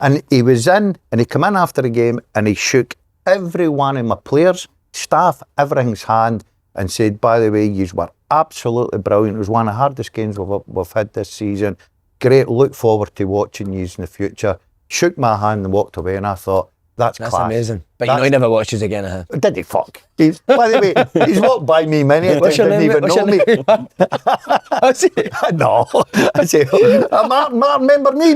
And he was in and he came in after the game and he shook every one of my players, staff, everything's hand and said, by the way, you were absolutely brilliant. It was one of the hardest games we've had this season. Great, look forward to watching you in the future. Shook my hand and walked away and I thought, that's class. Amazing. But you know he never watches again, huh? Did he fuck? By the way, he's walked by me many times. What's your Didn't name, even mate? know me. What's it? No. I say, Martin, remember me.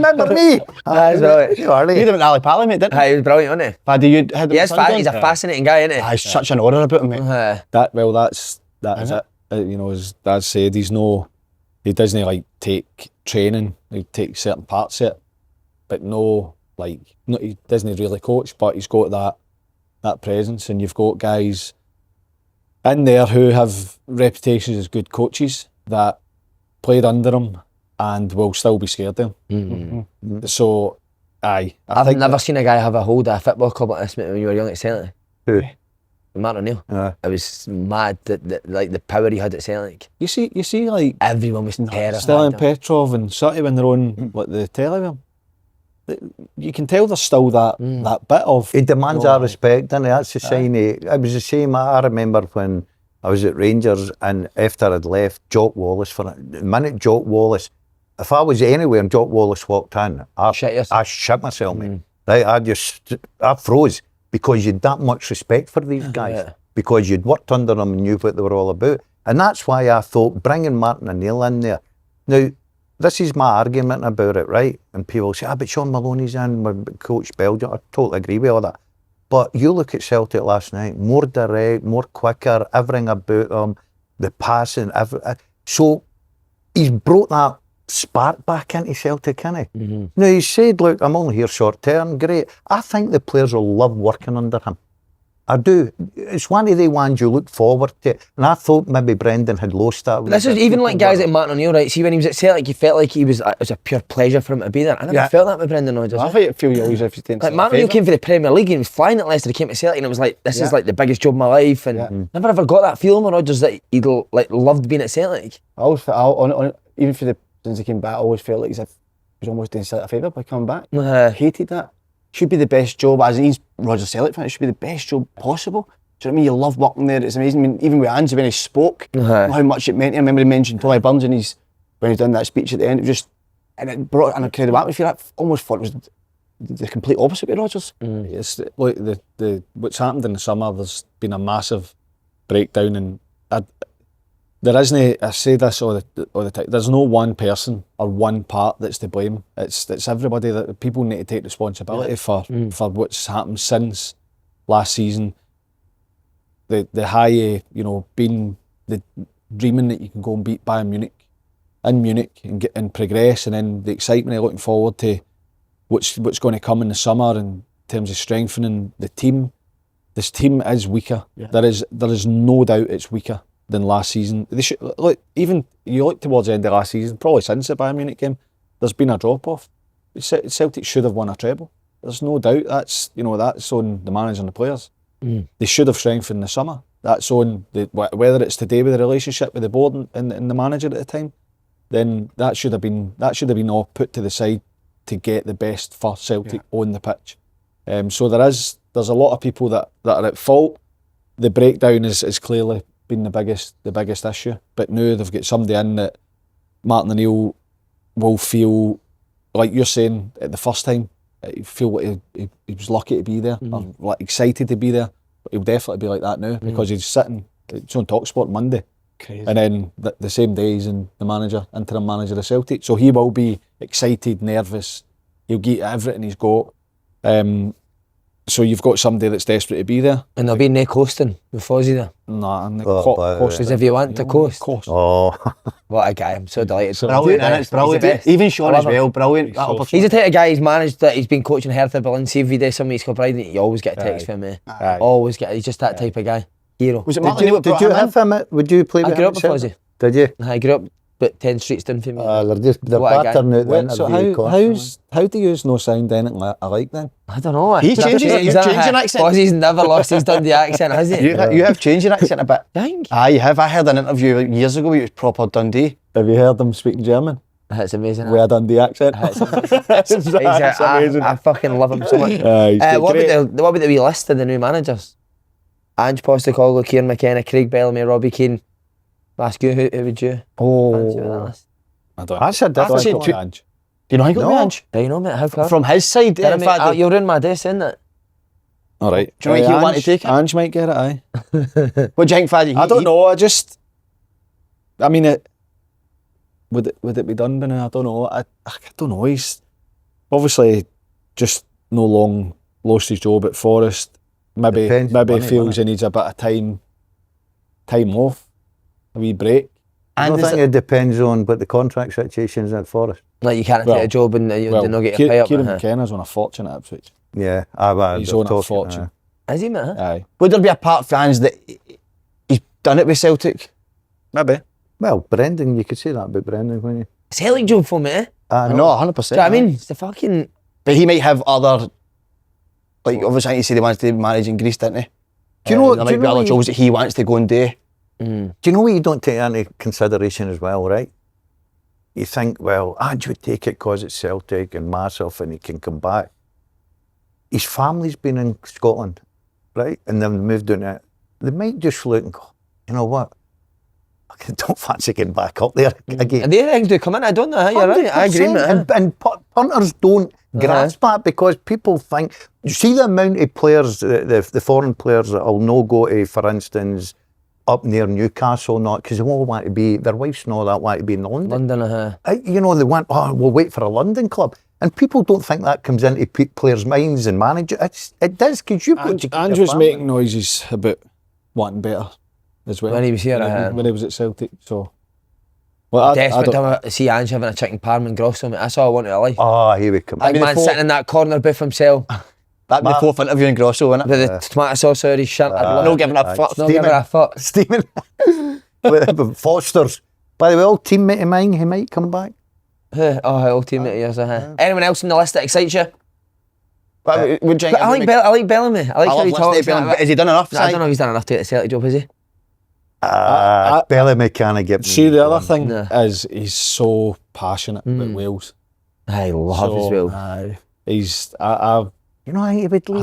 That's right. You did it with Ali Pally, mate, didn't you? He was brilliant, wasn't he? Paddy, you had He's a fascinating guy, isn't he? He's such an aura about him, mate. That is it. You know, as Dad said, he doesn't like take training. He takes certain parts of it, but he doesn't really coach. But he's got that presence, and you've got guys in there who have reputations as good coaches that played under him and will still be scared of him. So, I've never seen a guy have a hold of a football club like this, mate, when you were young at Celtic. Who? Martin O'Neill. It was mad that like the power he had at Celtic. You see, like Everyone was terrified. Stelin, Petrov, and Sutty when they're on like the telly with him. You can tell there's still that bit of. He demands our respect, doesn't he? That's the sign. It was the same. I remember when I was at Rangers and after I'd left, Jock Wallace, for a minute, Jock Wallace, if I was anywhere and Jock Wallace walked in, I shit myself, mate. Right? I froze because you'd that much respect for these guys because you'd worked under them and knew what they were all about. And that's why I thought bringing Martin O'Neill in there. Now, this is my argument about it, right? And people say, but Sean Maloney's in, Coach Belgium. I totally agree with all that. But you look at Celtic last night, more direct, more quicker, everything about them, the passing, so he's brought that spark back into Celtic, hasn't he? Now, he said, look, I'm only here short term, great. I think the players will love working under him. I do. It's one of the ones you look forward to. And I thought maybe Brendan had lost that. This is even like guys like Martin O'Neill, right? See, when he was at Celtic, you felt like it was a pure pleasure for him to be there. I never felt that with Brendan Rodgers. I feel you always have to like Martin O'Neill came for the Premier League and he was flying at Leicester. He came to Celtic and it was like, this is like the biggest job of my life. And never ever got that feeling with Rodgers that he like loved being at Celtic. Even since he came back, I always felt like he was almost doing Celtic a favour by coming back. Hated that. Should be the best job, as he's Rodgers Celtic fan, it should be the best job possible. Do you know what I mean? You love working there, it's amazing. I mean, even with Ange, when he spoke, how much it meant to him. I remember he mentioned Tommy Burns when he's done that speech at the end. It just, and it brought an incredible atmosphere. I almost thought it was the complete opposite with Rodgers. It's like what's happened in the summer, there's been a massive breakdown, and there isn't, I say this all the time, there's no one person or one part that's to blame. It's everybody. That people need to take responsibility for what's happened since last season. The high, being the dreaming that you can go and beat Bayern Munich in Munich and get and progress, and then the excitement of looking forward to what's going to come in the summer in terms of strengthening the team. This team is weaker. There is no doubt it's weaker than last season. They should even you look towards the end of last season, probably since the Bayern Munich game, there's been a drop off. Celtic should have won a treble. There's no doubt. That's on the manager and the players. They should have strengthened the summer. That's on whether it's today with the relationship with the board and the manager at the time. Then that should have been all put to the side to get the best for Celtic on the pitch. So there's a lot of people that are at fault. The breakdown is clearly been the biggest issue. But now they've got somebody in that Martin O'Neill will feel, like you're saying at the first time, he feel like he was lucky to be there, or like excited to be there. But he'll definitely be like that now because he's sitting. It's on TalkSport Monday. Crazy. And then the same day he's in the interim manager of Celtic. So he will be excited, nervous. He'll get everything he's got. So you've got somebody that's desperate to be there. And there'll be no coasting with Fozzie there. Nah, and because if you want to coast. Oh, What a guy, I'm so delighted. Brilliant, and it's brilliant. Even Shaun as well, brilliant. He's the type of guy he's managed that he's been coaching Hertha Berlin. See if he does some weeks go Pride, you always get a text from me. Always get. He's just that type of guy. Hero. Was it Martin O'Neill did you have him? Would you play with him? I grew up with Fozzie. Did you? I grew up but 10 streets down from me. They're What a guy. battering out the Wait, so interview. how do you no sound anything alike then? I don't know. He changes it, you've changed your accent. Fozzie's never lost his Dundee accent, has he? You have changed your accent a bit. Think? Aye, you have. I heard an interview years ago where it was proper Dundee. Have you heard him speaking German? That's amazing. With a Dundee accent? That's amazing. I fucking love him so much. What about the wee list of the new managers? Ange Postecoglou, Kieran McKenna, Craig Bellamy, Robbie Keane. Ask you, who would you fancy with that list? I don't That's a difficult one. Do you know how he got me, Ange? Do you know, mate? How far? From his side, in fact. You'll ruin my day saying that. All right. Do you think he'll want to take it? Ange might get it, aye. What do you think, Faddy? I don't know, I mean, would it be done by now? I don't know. I don't know. He's obviously just no long lost his job at Forest. Maybe he feels he needs a bit of time off, a wee break. I don't think it depends on what the contract situation is at Forest. Like you can't take a job and you not get your pay up. Kieran McKenna's on a fortune at Ipswich. Yeah, he's on a fortune. Is he, mate? Aye. Would there be a part of fans that he's done it with Celtic? Maybe. Well, Brendan, you could say that about Brendan, couldn't you? It's a Celtic job for me, eh? I know, 100%. Do you know what I mean? It's the fucking... But he might have other... Like, obviously, he said he wants to manage in Greece, didn't he? Do you know? There might be other jobs that he wants to go and do. Do you know what you don't take into consideration as well, right? You think, well, Ange would take it because it's Celtic and massive and he can come back. His family's been in Scotland, right? And then moved down there. They might just look and go, you know what? I don't fancy getting back up there again. And the things do come in, I don't know how you're right. I agree, mate. And punters don't grasp that because people think, you see the amount of players, the foreign players that will no go to, for instance, up near Newcastle, not because they all want to be, their wives and all that want to be in London. You know, they want, we'll wait for a London club. And people don't think that comes into players' minds and managers. It does, because you've got to... Ange was making noises about wanting better as well. When he was here, when he was at Celtic, so... Well, desperate to see Ange having a chicken parm and grosso, mate. That's all I want in life. Oh, here we come. Big man sitting in that corner booth himself. That'd be the fourth interview in Grosso, wouldn't it? With the tomato sauce over his shirt. No giving a fuck. No giving a fuck. Steaming. With Foster's. By the way, old teammate of mine, he might come back. Old teammate of yours. Anyone else on the list that excites you? I like Bellamy. I like how he talks. Has he done enough? I don't know if he's done enough to get the Celtic job, has he? Bellamy can't get... See, the other thing is he's so passionate about Wales. I love his Wales. He's... You know, he would leave.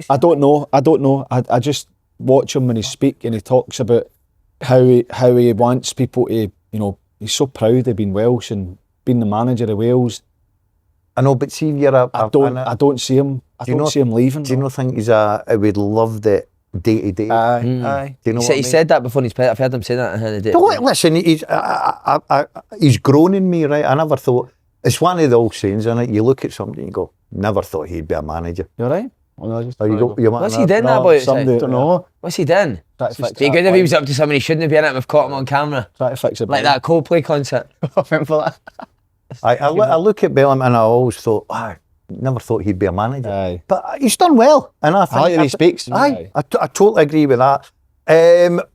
I don't know. I just watch him when he speaks and he talks about how he wants people to, you know, he's so proud of being Welsh and being the manager of Wales. I know, but see, you're I don't see him. I don't see him leaving. Do you not think I would love the day to day? Aye. Do you know he said that before in his play. I've heard him say that. Listen, he's grown in me, right? I never thought. It's one of the old sayings, isn't it? You look at somebody and you go, never thought he'd be a manager. You're right. What's he doing that boy? Don't know. What's he doing? Be good if he was up to something he shouldn't have been at. We've caught him on camera. Try to fix it. Like that Coldplay concert. I look at Bellamy and I always thought, never thought he'd be a manager. Aye. But he's done well. And I think like that he speaks. I totally agree with that. Do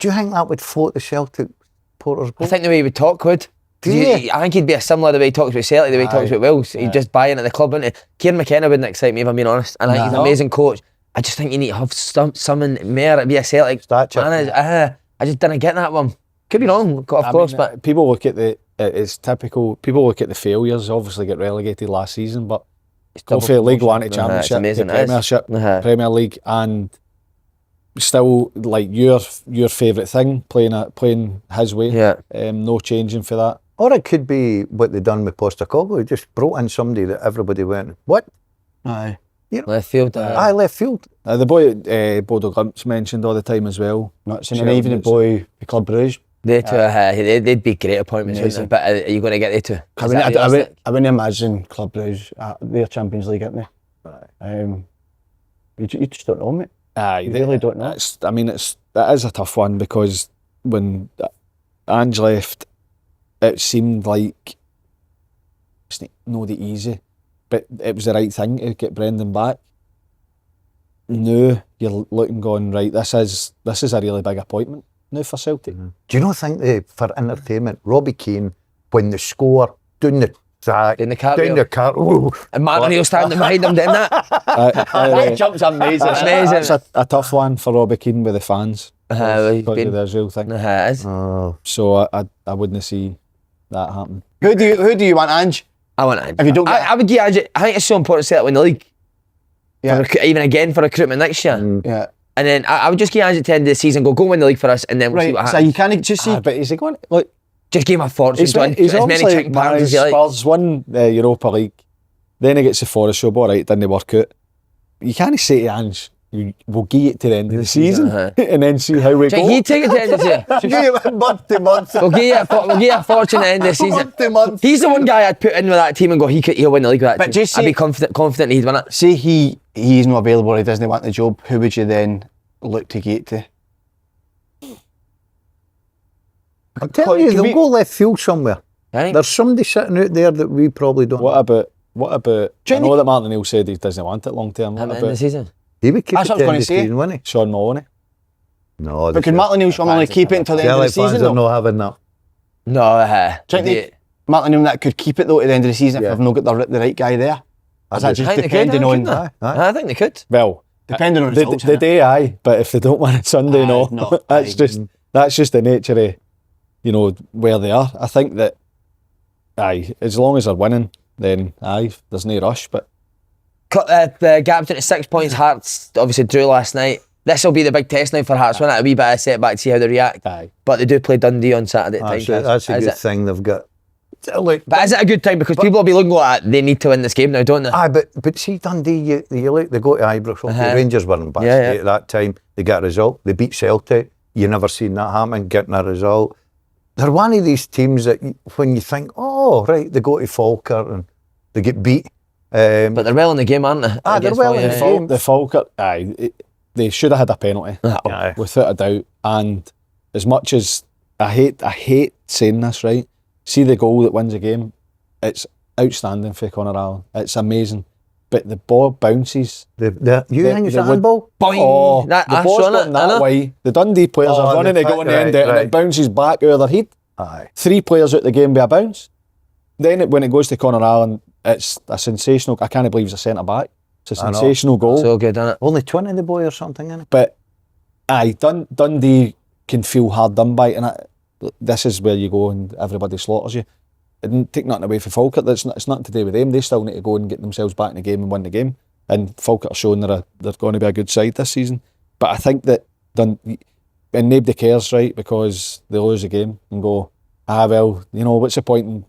you think that would float the Celtic supporters? I think the way he would talk would. I think he'd be a similar the way he talks about Celtic, the way he talks about Wales. He'd just buy into the club, wouldn't he? Kieran McKenna wouldn't excite me, if I'm being honest. And I think he's an amazing coach. I just think you need to have someone more to be a Celtic manager. I just didn't get that one. Could be wrong, of course, but people look at it's typical. People look at the failures. Obviously, get relegated last season, but go for League One to Championship, amazing, Premiership, Premier League, and still like your favourite thing, playing his way. Yeah. No changing for that. Or it could be what they done with Postecoglou. He just brought in somebody that everybody went, what? Aye. left field. Left field. The boy Bodo Glimps mentioned all the time as well. Not seen even the boy the Club Bruges. They two, they'd be great appointments, wouldn't they? But are you going to get they two? I wouldn't imagine Club Bruges their Champions League, aren't they? You just don't know, mate. You really don't know. That is a tough one, because when Ange left, it seemed like it's not easy, but it was the right thing to get Brendan back. Now you're looking, going, right, this is a really big appointment now for Celtic. Do you not think for entertainment, Robbie Keane, when they score, doing the track, doing the cartwheel, and Maloney standing behind him doing that? That jump's amazing. It's amazing. It's a tough one for Robbie Keane with the fans. Because of the Israel thing. It is. So I wouldn't see that happen. Who do you want, Ange? I want Ange. If you don't I would give Ange. I think it's so important to Celtic win the league. Yeah. Even again for recruitment next year. Yeah. And then I would just give Ange at the end of the season, go win the league for us, and then we'll see what happens. So you can't just see. But is he going? Look, just give him a fortune. He's as many chicken pounds as you like. Spurs won the Europa League, then he gets the Forest job. All right, it didn't work out. You can't say to Ange, we'll give it to the end of the season and then see how we go. He take it to the end of the season. Give it month to month. We'll give you a fortune at the end of the season. Month to month. He's the one guy I'd put in with that team and go, he'll win the league with that But team. just I'd be confident he'd win it. Say he's not available, or he doesn't want the job. Who would you then look to get to? I'm telling you, they'll go left field somewhere. Right. There's somebody sitting out there that we probably don't. What about? I know that Martin O'Neill said he doesn't want it long term. At the end of the season. He would keep That's it what I was to the gonna end of the say. season, wouldn't he? Sean Maloney. No, But could Martin O'Neill only keep it until the end of the Celtic fans season? are Though? not having that. No, Do you think Martin O'Neill that could keep it though to the end of the season if they've not got the right guy there? Is that just depending on? I think they could. Well, Depending on results. the day, aye. But if they don't win it Sunday, no. That's just the nature of where they are. I think that as long as they're winning, then there's no rush. But The gap down to 6 points. Hearts obviously drew last night. This will be the big test now for Hearts. A wee bit of setback to see how they react. But they do play Dundee on Saturday at time. That's a good thing they've got. Look, but is it a good time? Because people will be looking like they need to win this game now, don't they? But see Dundee, you look, they go to Ibrox. The Rangers were in bad state at that time. They get a result. They beat Celtic. You never seen that happen, getting a result. They're one of these teams that when you think, oh, right, they go to Falkirk and they get beat. But they're well in the game, aren't they? They're well in the game. The Falkirk, they should have had a penalty, without a doubt. And as much as I hate saying this, right? See the goal that wins the game, it's outstanding for Conor Allen. It's amazing. But the ball bounces. You think it's a handball? Boing! Oh, the ball's going that way. The Dundee players are running to go on the end of it, and it bounces back out of their head. 3 players out the game with a bounce. Then when it goes to Conor Allen, it's a sensational. I can't believe he's a centre back. It's a sensational goal. So good, isn't it? Only 20 the boy or something, innit? But Dundee can feel hard done by, and this is where you go and everybody slaughters you. It didn't take nothing away from Falkirk. It's nothing to do with them. They still need to go and get themselves back in the game and win the game. And Falkirk are showing they're going to be a good side this season. But I think that and nobody cares, right? Because they lose the game and go, well, what's the point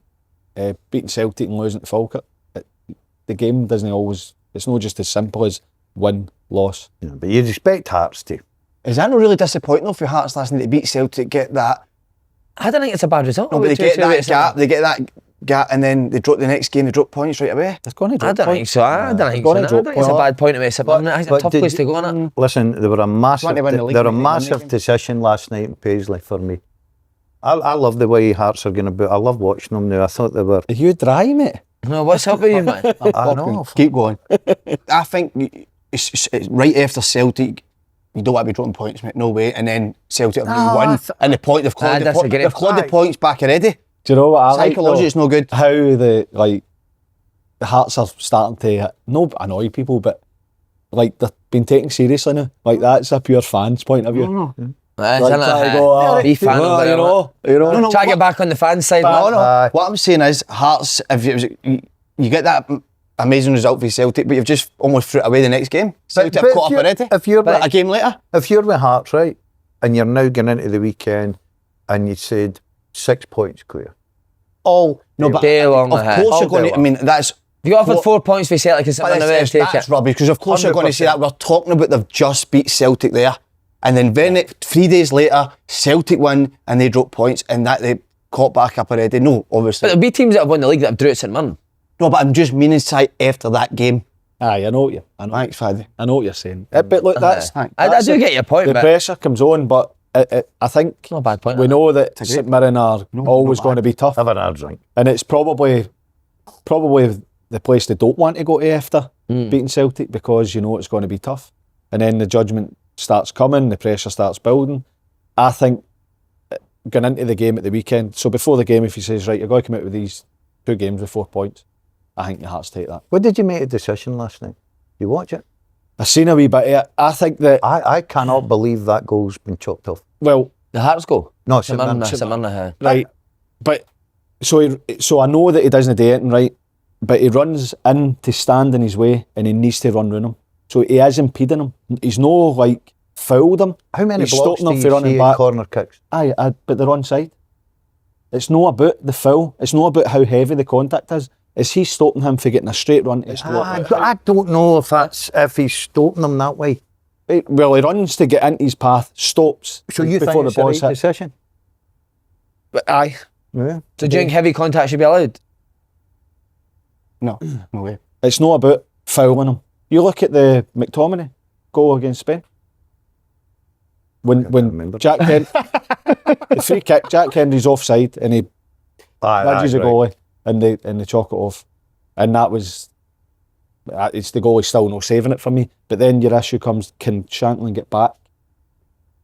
in beating Celtic and losing to Falkirk? The game doesn't always. It's not just as simple as win, loss. Yeah, but you'd expect Hearts to. Is that not really disappointing though for Hearts last night to beat Celtic, get that? I don't think it's a bad result. No, but they get that gap. They get that gap, and then they drop the next game. They drop points right away. They're going to drop I don't think points. so. I don't think so. I don't think it's a bad point to make. I think it's a tough place to go on it. Listen, they were a massive. League, They're a massive decision last night in Paisley for me. I love the way Hearts are going to be. I love watching them now. I thought they were. Are you dry, mate? No, what's up with you, man? I know. Keep going. I think it's right after Celtic. You don't want to be dropping points, mate. No way. And then Celtic have won. And the point they've clawed the points back already. Do you know what I like? Psychology, it's no good. How the Hearts are starting to annoy people, but like they're being taken seriously now. Like that's a pure fan's point of view. Isn't Like, try to go, Be fan well, over you there, know. No, Try to get back on the fan side. No, no. Aye. What I'm saying is, Hearts, if it was, you get that amazing result for Celtic, but you've just almost threw it away the next game. Celtic have caught up already. If you're A game later. if you're with Hearts, right, and you're now going into the weekend, and you said 6 points clear, all No, but Day long of ahead. course All you're going day to. I mean, that's. If you offered 4 points for Celtic and But something away, take that's it. rubbish, because of course you're going to say that. We're talking about they've just beat Celtic there, and then then 3 days later, Celtic win and they drop points, and that they caught back up already. No, obviously. But there'll be teams that have won the league that have drew at St Mirren. No, but I'm just meaning to say after that game. Aye, I know what Thanks, Faddy. I know what you're saying. But look, that's I that's do get your point, the but pressure comes on, but I think it's not a bad point. we know that a St Mirren are always not going to be tough, have an hard drink. and it's probably the place they don't want to go to after beating Celtic, because you know it's going to be tough, and then the judgment starts coming, the pressure starts building. I think going into the game at the weekend, so before the game, if he says, right, you're going to come out with these 2 games with 4 points, I think the Hearts take that. What did you make a decision last night? You watch it? I've seen a wee bit of it. I think that, I cannot believe that goal's been chopped off. well, The Hearts goal. No, St St Mirren. Mirren. right, but so I know that he doesn't do anything right, but he runs in to stand in his way, and he needs to run round him. So he is impeding him. He's no like fouled him. How many He's blocks stopping do him for you running see in back. corner kicks? Aye, but they're onside. It's not about the foul. It's not about how heavy the contact is. It's he stopping him for getting a straight run. It's not. I don't know if he's stopping them that way. Well, he runs to get into his path, stops So you before think it's the a ball's right hit. decision? But aye. Yeah. So do you think heavy contact should be allowed? No, no way. It's not about fouling him. You look at the McTominay goal against Spain. When remember. Jack Kennedy, the free kick, Jack Kennedy's offside, and he nudges the goalie, and they chalk it off, and that was. It's the goalie still no saving it for me. But then your issue comes: can Shanklin get back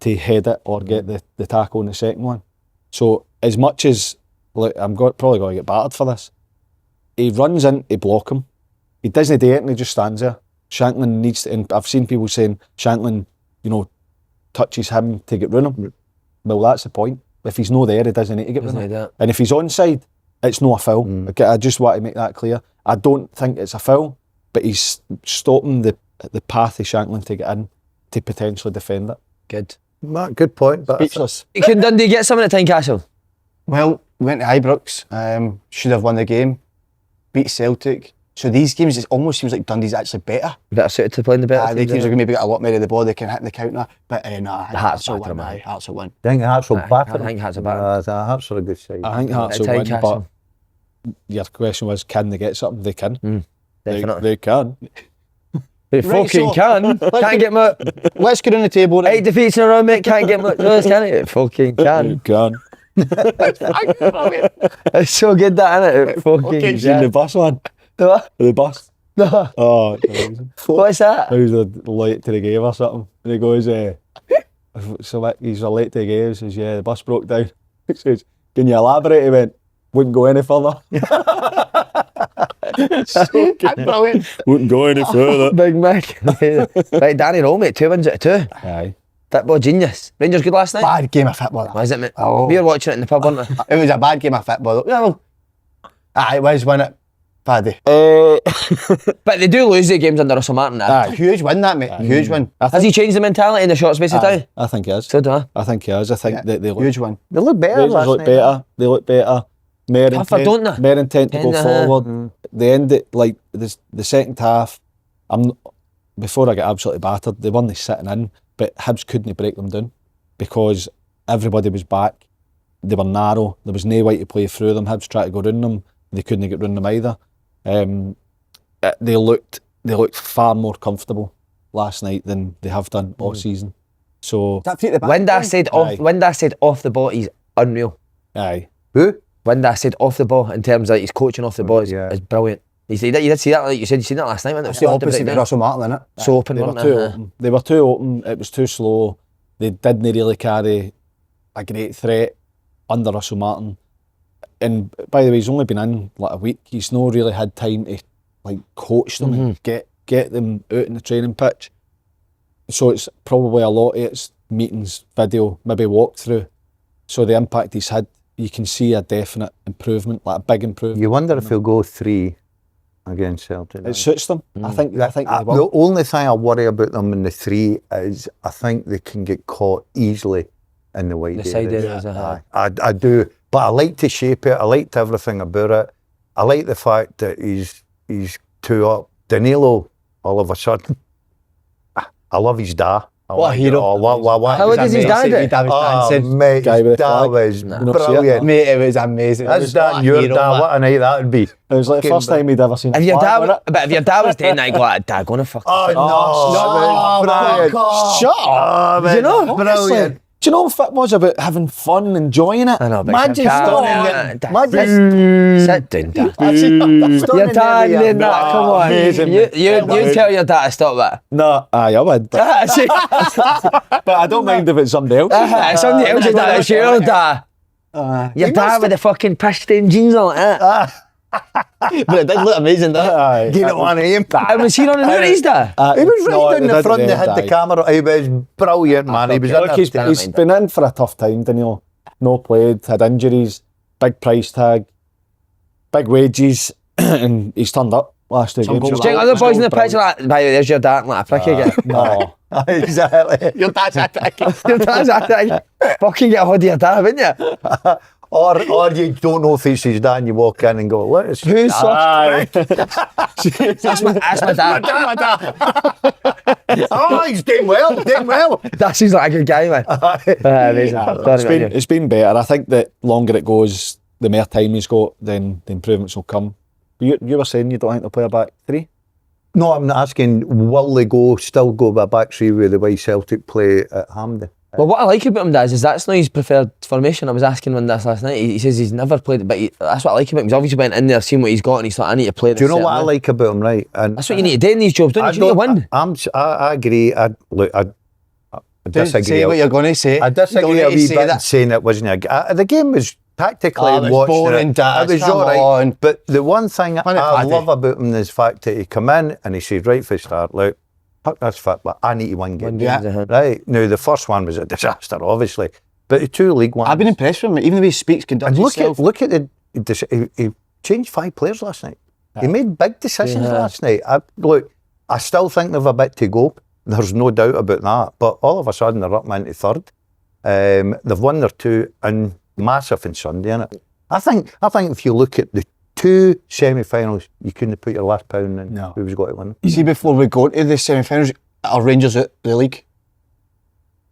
to head it or get the tackle in the second one? So as much as look, probably going to get battered for this. He runs in to block him. He doesn't do anything. He just stands there. Shanklin needs to. And I've seen people saying Shanklin, touches him to get round him. Well, that's the point. If he's not there, he doesn't need to get round him. And if he's onside, it's not a foul. Okay, I just want to make that clear. I don't think it's a foul, but he's stopping the path of Shanklin to get in to potentially defend it. Good. Good point. But Speechless. Can Dundee get someone at Tynecastle? Well, we went to Ibrox. Should have won the game. Beat Celtic. So these games, it almost seems like Dundee's actually better. Better suited to playing the better The teams, teams are innit? going to maybe get a lot more of the ball. They can hit the counter. But no, Hearts will batter win. them, Hearts will win. I think Hearts will batter. I think Hearts are better. Hearts are a good side. I think Hearts will win, but your question was, can they get something? They can. Definitely. They can. They fucking can. Can't get much. Let's get on the table. 8 defeats in a row, mate. Can't get much worse, can it? It fucking They can. can. It's so good that, innit? It fucking Seen the can. bus one? What? The bus? No. Oh, it's amazing. What's that? He was late to the game or something. And he goes, so he's late to the game. He says, yeah, the bus broke down. He says, can you elaborate? He went, wouldn't go any further. So Brilliant. wouldn't go any further. Big Mick. Right, Danny Rohl, mate. 2 wins out of 2. Aye. Football genius. Rangers good last night? Bad game of football. Was it, mate? Oh. We were watching it in the pub, weren't we? It was a bad game of football. Yeah, well, it was, wasn't it? Paddy. But they do lose the games under Russell Martin now. Aye. Huge win, that, mate. Huge win. Has he changed the mentality in the short space of time? I think he is. So do I. I think he is. I think that they look, Huge win. They look better Rangers last look night. better. They look better. More Tougher, don't intent, they? more intent to go Kinda, forward. They end it like the second half. Before I get absolutely battered, they weren't sitting in, but Hibs couldn't break them down because everybody was back. They were narrow. There was no way to play through them. Hibs tried to go round them. They couldn't get round them either. They looked far more comfortable last night than they have done all season. So Windass said off the ball, he's unreal. aye. Who? Windass said off the ball in terms of he's coaching off the ball is brilliant. You did see that, like you said, you seen that last night, wasn't it? It's the opposite of Russell Martin, isn't it? So open, They were weren't too they? open. They were too open. It was too slow. They didn't really carry a great threat under Russell Martin. and by the way, he's only been in like a week. He's not really had time to like coach them and get them out in the training pitch. So it's probably a lot of it's meetings, video, maybe walkthrough. So the impact he's had, you can see a definite improvement, like a big improvement. You wonder if he'll go 3 against Celtic. It suits them. I think they The will. only thing I worry about them in the 3 is I think they can get caught easily in the wide The side areas. areas, I do, but I like to shape it. I liked everything about it. I like the fact that he's 2 up. Danilo, all of a sudden, I love his da. What a hero. How old is his dad? dancing. Mate, Guy with his the da flag. was You not see it? brilliant. Mate, it was amazing. That's that your da. What a night that would be. It was like the first time he'd ever seen a If your flag on dad, it. but if your dad was doing that, you go like, Dad, go on a fuck. Oh, Oh, brilliant. Shut up! Oh, you know? Brilliant. Do you know what fit was about having fun and enjoying it? I know, but Imagine Dad, stoning Dad, sit down, Dad. Your dad doing that, come on. amazing, You mate. tell your dad to stop that. No, aye, I would. But I don't mind if it's somebody else. Somebody else is that, it's your dad. Your dad with the fucking piss stained jeans on like that. But it did look amazing, didn't it? Aye. You don't want to aim. And was he on the notice, Dad? He was No, right down the they front, they didn't, had the aye. camera. He was brilliant, man. He was in Look, he's there. been in for a tough time, Daniel. No played, had injuries, big price tag, big wages, and he's turned up last week. Do you other boys in the pitch are like, by the way, there's your dad, like a prick again. No. Exactly. Your dad's a prick. Your dad's like, fucking get a hold of your dad, wouldn't you? Or you don't know if it's his dad and you walk in and go, what is Who's such Aye. That's my dad. Oh, he's doing well, doing well. That seems like a good guy, man. Amazing. Sorry, It's been better. I think that longer it goes, the more time he's got, then the improvements will come. You were saying you don't think they'll play a back 3? No, I'm not asking, will they still go by back 3 with the way Celtic play at Hampden? Well, what I like about him, Daz, is that's not his preferred formation. I was asking him this last night. He says he's never played it, but that's what I like about him. He's obviously went in there, seen what he's got, and he's like, I need to play this. Do you know what I certain way. like about him, right? And That's what you need to do in these jobs, don't you? You need to win. I agree. I disagree. Say what you're going to say. I disagree Don't a need to wee say bit that. saying it wasn't the game was tactically Oh, it was watching boring, it. Daz, It was come all right. on. But the one thing Find it I paddy. love about him is the fact that he come in and he said right from the start, look, fuck this fit, but I need to win games. Yeah. Right. Now the first one was a disaster, obviously. But the 2 league ones. I've been impressed with him. Even the way he speaks, conducts And himself. look at he changed 5 players last night. He made big decisions last night. I still think they've a bit to go. There's no doubt about that. But all of a sudden they're up into 3rd. They've won their 2 and massive in Sunday, innit? I think if you look at the 2 semi-finals, you couldn't put your last pound in who was going to win. You see, before we go to the semi-finals, are Rangers out the league?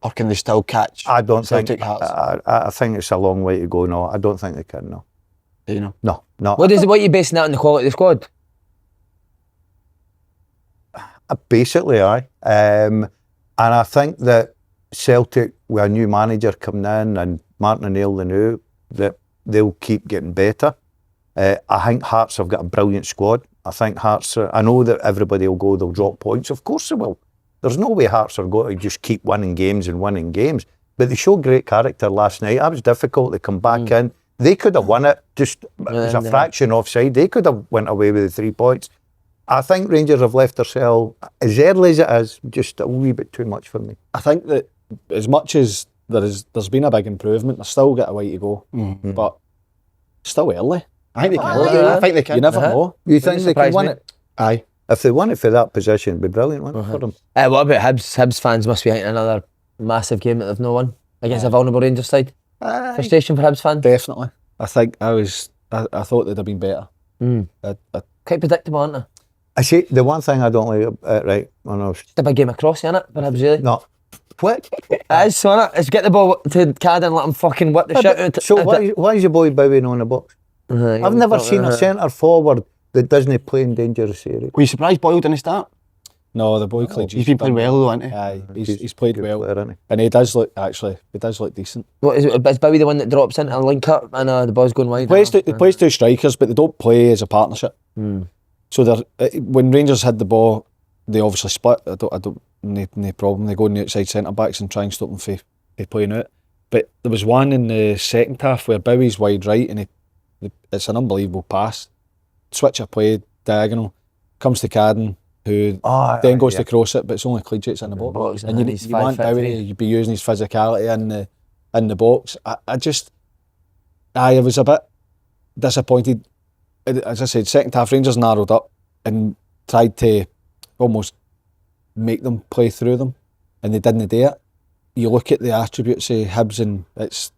Or can they still catch I don't Celtic think. Hearts? I think it's a long way to go. No, I don't think they can. No, Do you know? no. What are you basing that on the quality of the squad? Basically, aye. And I think that Celtic, with a new manager coming in and Martin NEILL the new, that they'll keep getting better. I think Hearts have got a brilliant squad. I think Hearts, I know that everybody will go, they'll drop points. Of course they will. There's no way Hearts are going to just keep winning games. But they showed great character last night. It was difficult to come back in. They could have won it, just it was a fraction offside. They could have went away with the 3 points. I think Rangers have left themselves, as early as it is, just a wee bit too much for me. I think that as much as there's been a big improvement, they've still got a way to go. But still early. I think they can. Aye. I think they can. You never know. You think they can surprise win me. it? Aye. If they won it for that position, it'd be brilliant, wouldn't it, for them? What about Hibs? Hibs fans must be hitting another massive game that they've not won against a vulnerable Rangers side. Frustration for Hibs fans. Definitely. I think I thought they'd have been better. Quite predictable, aren't they? I see, the one thing I don't like, right, when I was... Just a big game across, isn't it? For Hibs, really. No. What? It is, so innit? It's get the ball to Cad and let him fucking whip the shit out. So why is your boy bowing on the box? I've never seen a centre forward that doesn't play in dangerous area. Were you surprised Boyle didn't start? No, the boy Killie. He's been playing well though, hasn't he? Aye, he's played Good well. player, isn't he? And he does look decent. What is Bowie the one that drops into a link up and the ball's going wide? He plays 2 strikers, but they don't play as a partnership. So when Rangers had the ball, they obviously split. I don't no problem. They go on the outside centre backs and try and stop them from playing out. But there was one in the second half where Bowie's wide right and It's an unbelievable pass. Switch of play, diagonal, comes to Cadden, who then goes to cross it, but it's only Collegiate's in the box. And you want Dowie, you'd be using his physicality in the box. I was a bit disappointed. As I said, second half, Rangers narrowed up and tried to almost make them play through them, and they didn't do it. You look at the attributes of Hibs, and it's,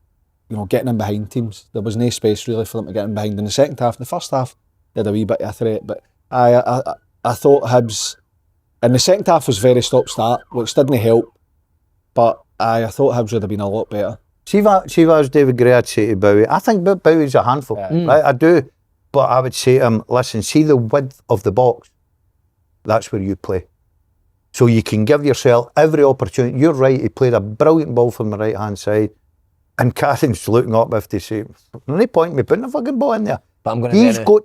you know, getting in behind teams. There was no space really for them to get in behind in the second half. In the first half, they had a wee bit of a threat, but I thought Hibs in the second half was very stop-start, which didn't help, but I thought Hibs would have been a lot better. See as David Gray would say to Bowie, I think Bowie's a handful, right? I do, but I would say to him, listen, see the width of the box, that's where you play. So you can give yourself every opportunity. You're right, he played a brilliant ball from the right-hand side, and Catherine looking up if they say, no point in me putting a fucking ball in there. But I'm going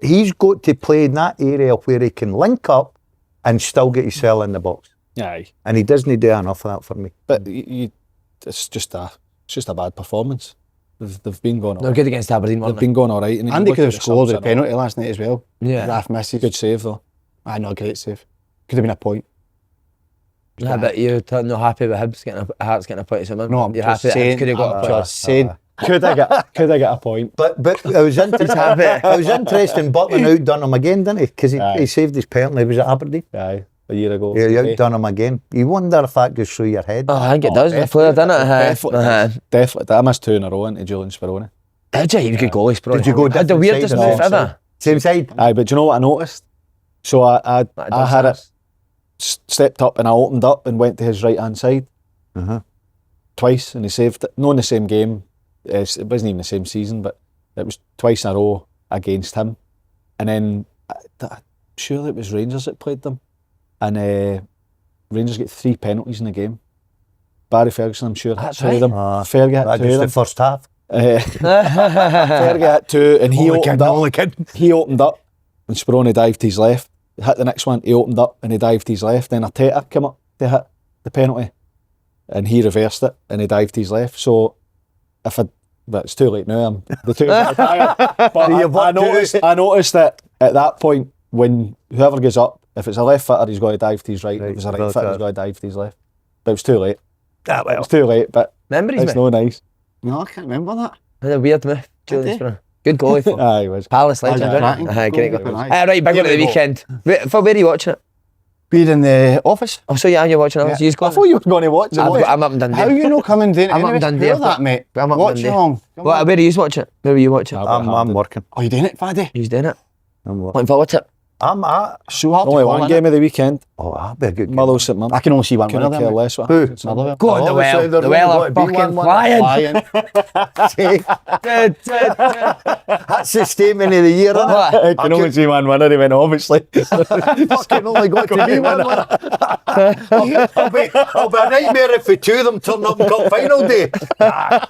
He's got to play in that area where he can link up and still get his cell in the box. Aye. And he doesn't do enough of that for me. But it's just a bad performance. They've been going. They're good against Aberdeen, weren't They've been going all right. And they could have scored a penalty last night as well. Yeah. Raf misses. Good save though. I know, great save. Could have been a point. Yeah, but you're not happy with Hibs Hearts getting a point. So No, I'm you're just happy saying. that Hibs could have got a point. Just saying. Could I get a point? But it was interesting. Butland outdone him again, didn't he? Because he saved his penalty. He was at Aberdeen. Aye, a year ago. Yeah, he outdone him again. You wonder if that goes through your head. I think it does. The player, didn't it? Definitely. I missed 2 in a row into Julian Speroni. Did you? He was a good goalie, Speroni. Did you go Had the different weirdest side move or ever. Same side? Aye, but do you know what I noticed? So I had it, stepped up and I opened up and went to his right hand side twice, and he saved it. Not in the same game. It wasn't even the same season, but it was twice in a row against him. And then I'm sure it was Rangers that played them, and Rangers get 3 penalties in the game. Barry Ferguson, I'm sure, That's hit 2 of them. Fergie hit 2 Just of the them. first half. Fergie hit 2, and he opened up, and Speroni dived to his left. Hit the next one, he opened up and he dived to his left. Then Arteta came up to hit the penalty, and he reversed it and he dived to his left. So but it's too late now. The two are tired. But I noticed that at that point, when whoever goes up, if it's a left footer, he's got to dive to his right. If it's a right footer, he's got to dive to his left. But it was too late. It was too late. But it's no nice. No, I can't remember that. Had a weird move. Julian Speroni. Good goalie for Aye, he was. Palace legend, Cracking. wasn't it? Great Goal. goal. Right, big one at the weekend. Where are you watching it? We're in the office. Oh, so you're watching it? Yeah. I thought you were going to watch it. I'm up in Dundee. How you not coming down? I'm up in Dundee. That, mate. I'm up in Watch Dundee. along. Where are you watching it? Where are you watching it? I'm working. Are you doing it, Faddy? Who's doing it? I'm working. Looking forward to it. So hard Only to one call, game of the weekend. Oh, that'd be a good game. Motherwell St Mirren. I can only see one winner Couldn't there. care less what Who? happens. Motherwell. Go on, the well. The well are fucking flying. That's the statement of the year, isn't it? What? I can only see one winner, he went obviously. Fucking only got to be one winner. I'll be a nightmare if the 2 of them turn up and come final day.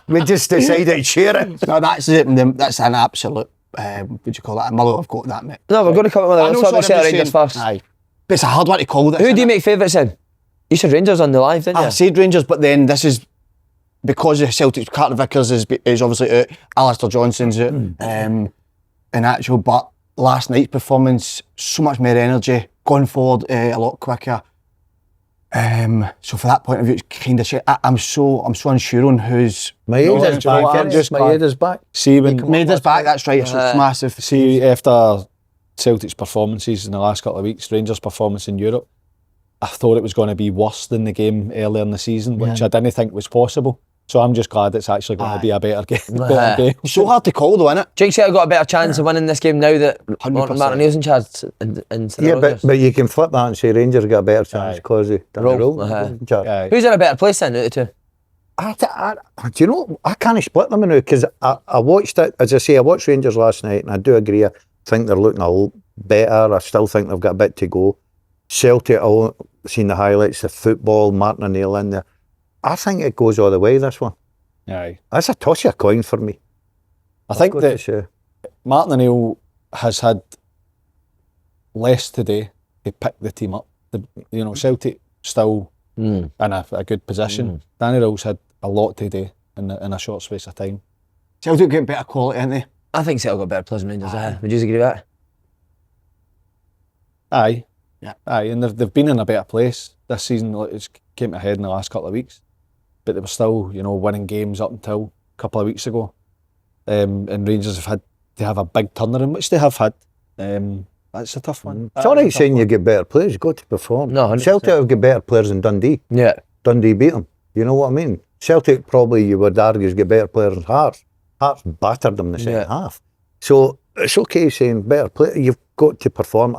We just decided to share it. No, that's it. That's an absolute. What do you call that? Motherwell have got that, mate. No, we're going to come up with I it. know Let's talk what about I'm Celtic Rangers saying. first. Aye. But it's a hard one to call this. Who do you make favourites in? You said Rangers on the live, didn't you? I said Rangers, but then this is because of Celtic. Carter Vickers is obviously out. Alistair Johnson's out. In actual, but last night's performance, so much more energy, going forward a lot quicker. So for that point of view, it's kind of shit. I'm so unsure on who's. Maeda's back. Maeda's back. See when Maeda's back. That's right. It's massive. See after Celtic's performances in the last couple of weeks, Rangers' performance in Europe, I thought it was going to be worse than the game earlier in the season, which I didn't think was possible. So I'm just glad it's actually going to be a better game. It's so hard to call though, isn't it? Jinx have got a better chance of winning this game now that 100%. Martin O'Neill's in charge. Yeah, but you can flip that and say Rangers got a better chance because of Danny Rohl. Who's in a better place then out of the two? Do you know, I can't split them now because I watched it, as I say, I watched Rangers last night and I do agree, I think they're looking a little better. I still think they've got a bit to go. Celtic, I've seen the highlights, the football, Martin O'Neill in there. I think it goes all the way, this one. Aye. That's a toss of a coin for me. I think that Martin O'Neill has had less today to pick the team up. Celtic still in a good position. Danny Rohl's had a lot to do in a short space of time. Celtic getting better quality, aren't they? I think Celtic got better players than Rangers. Would you agree with that? Aye. Yeah. Aye, and they've been in a better place this season. Like, it's came ahead in the last couple of weeks, but they were still, winning games up until a couple of weeks ago. And Rangers have had to have a big turnaround, which they have had. That's a tough one. It's all right saying you get better players, you've got to perform. No, 100%. Celtic have got better players than Dundee. Yeah. Dundee beat them. You know what I mean? Celtic probably, you would argue, get better players than Hearts. Hearts battered them in the second half. So it's okay saying better player. You've got to perform.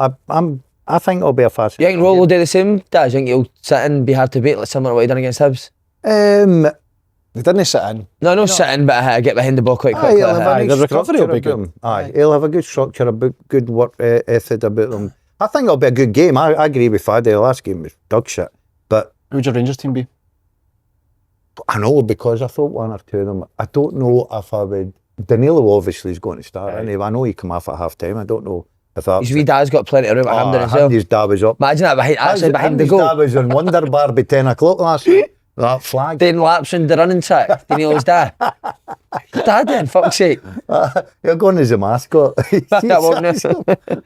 I think it'll be a fast. You think Rohl will do the same, Daz? You think he'll sit in, be hard to beat, like similar to what he done against Hibs? They didn't sit in. No, sit in, but get behind the ball quite quickly. He'll have a the good recovery will be structure good. about him. He'll have a good structure, a good work ethic about them. I think it'll be a good game. I agree with Faddy. The last game was dog shit. But Who would your Rangers team be? I know, because I thought one or two of them. I don't know if I would. Danilo obviously is going to start. Anyway, I know he come off at half time. I don't know if that's. His wee dad's got plenty of room at Hampden as well. His dad was up. Imagine that behind the His goal. dad was on Wonder Bar by 10 o'clock last night. That flag. 10 laps in the running track. Danilo's dad. Dad then, fuck's sake. You're going as a mascot. That wasn't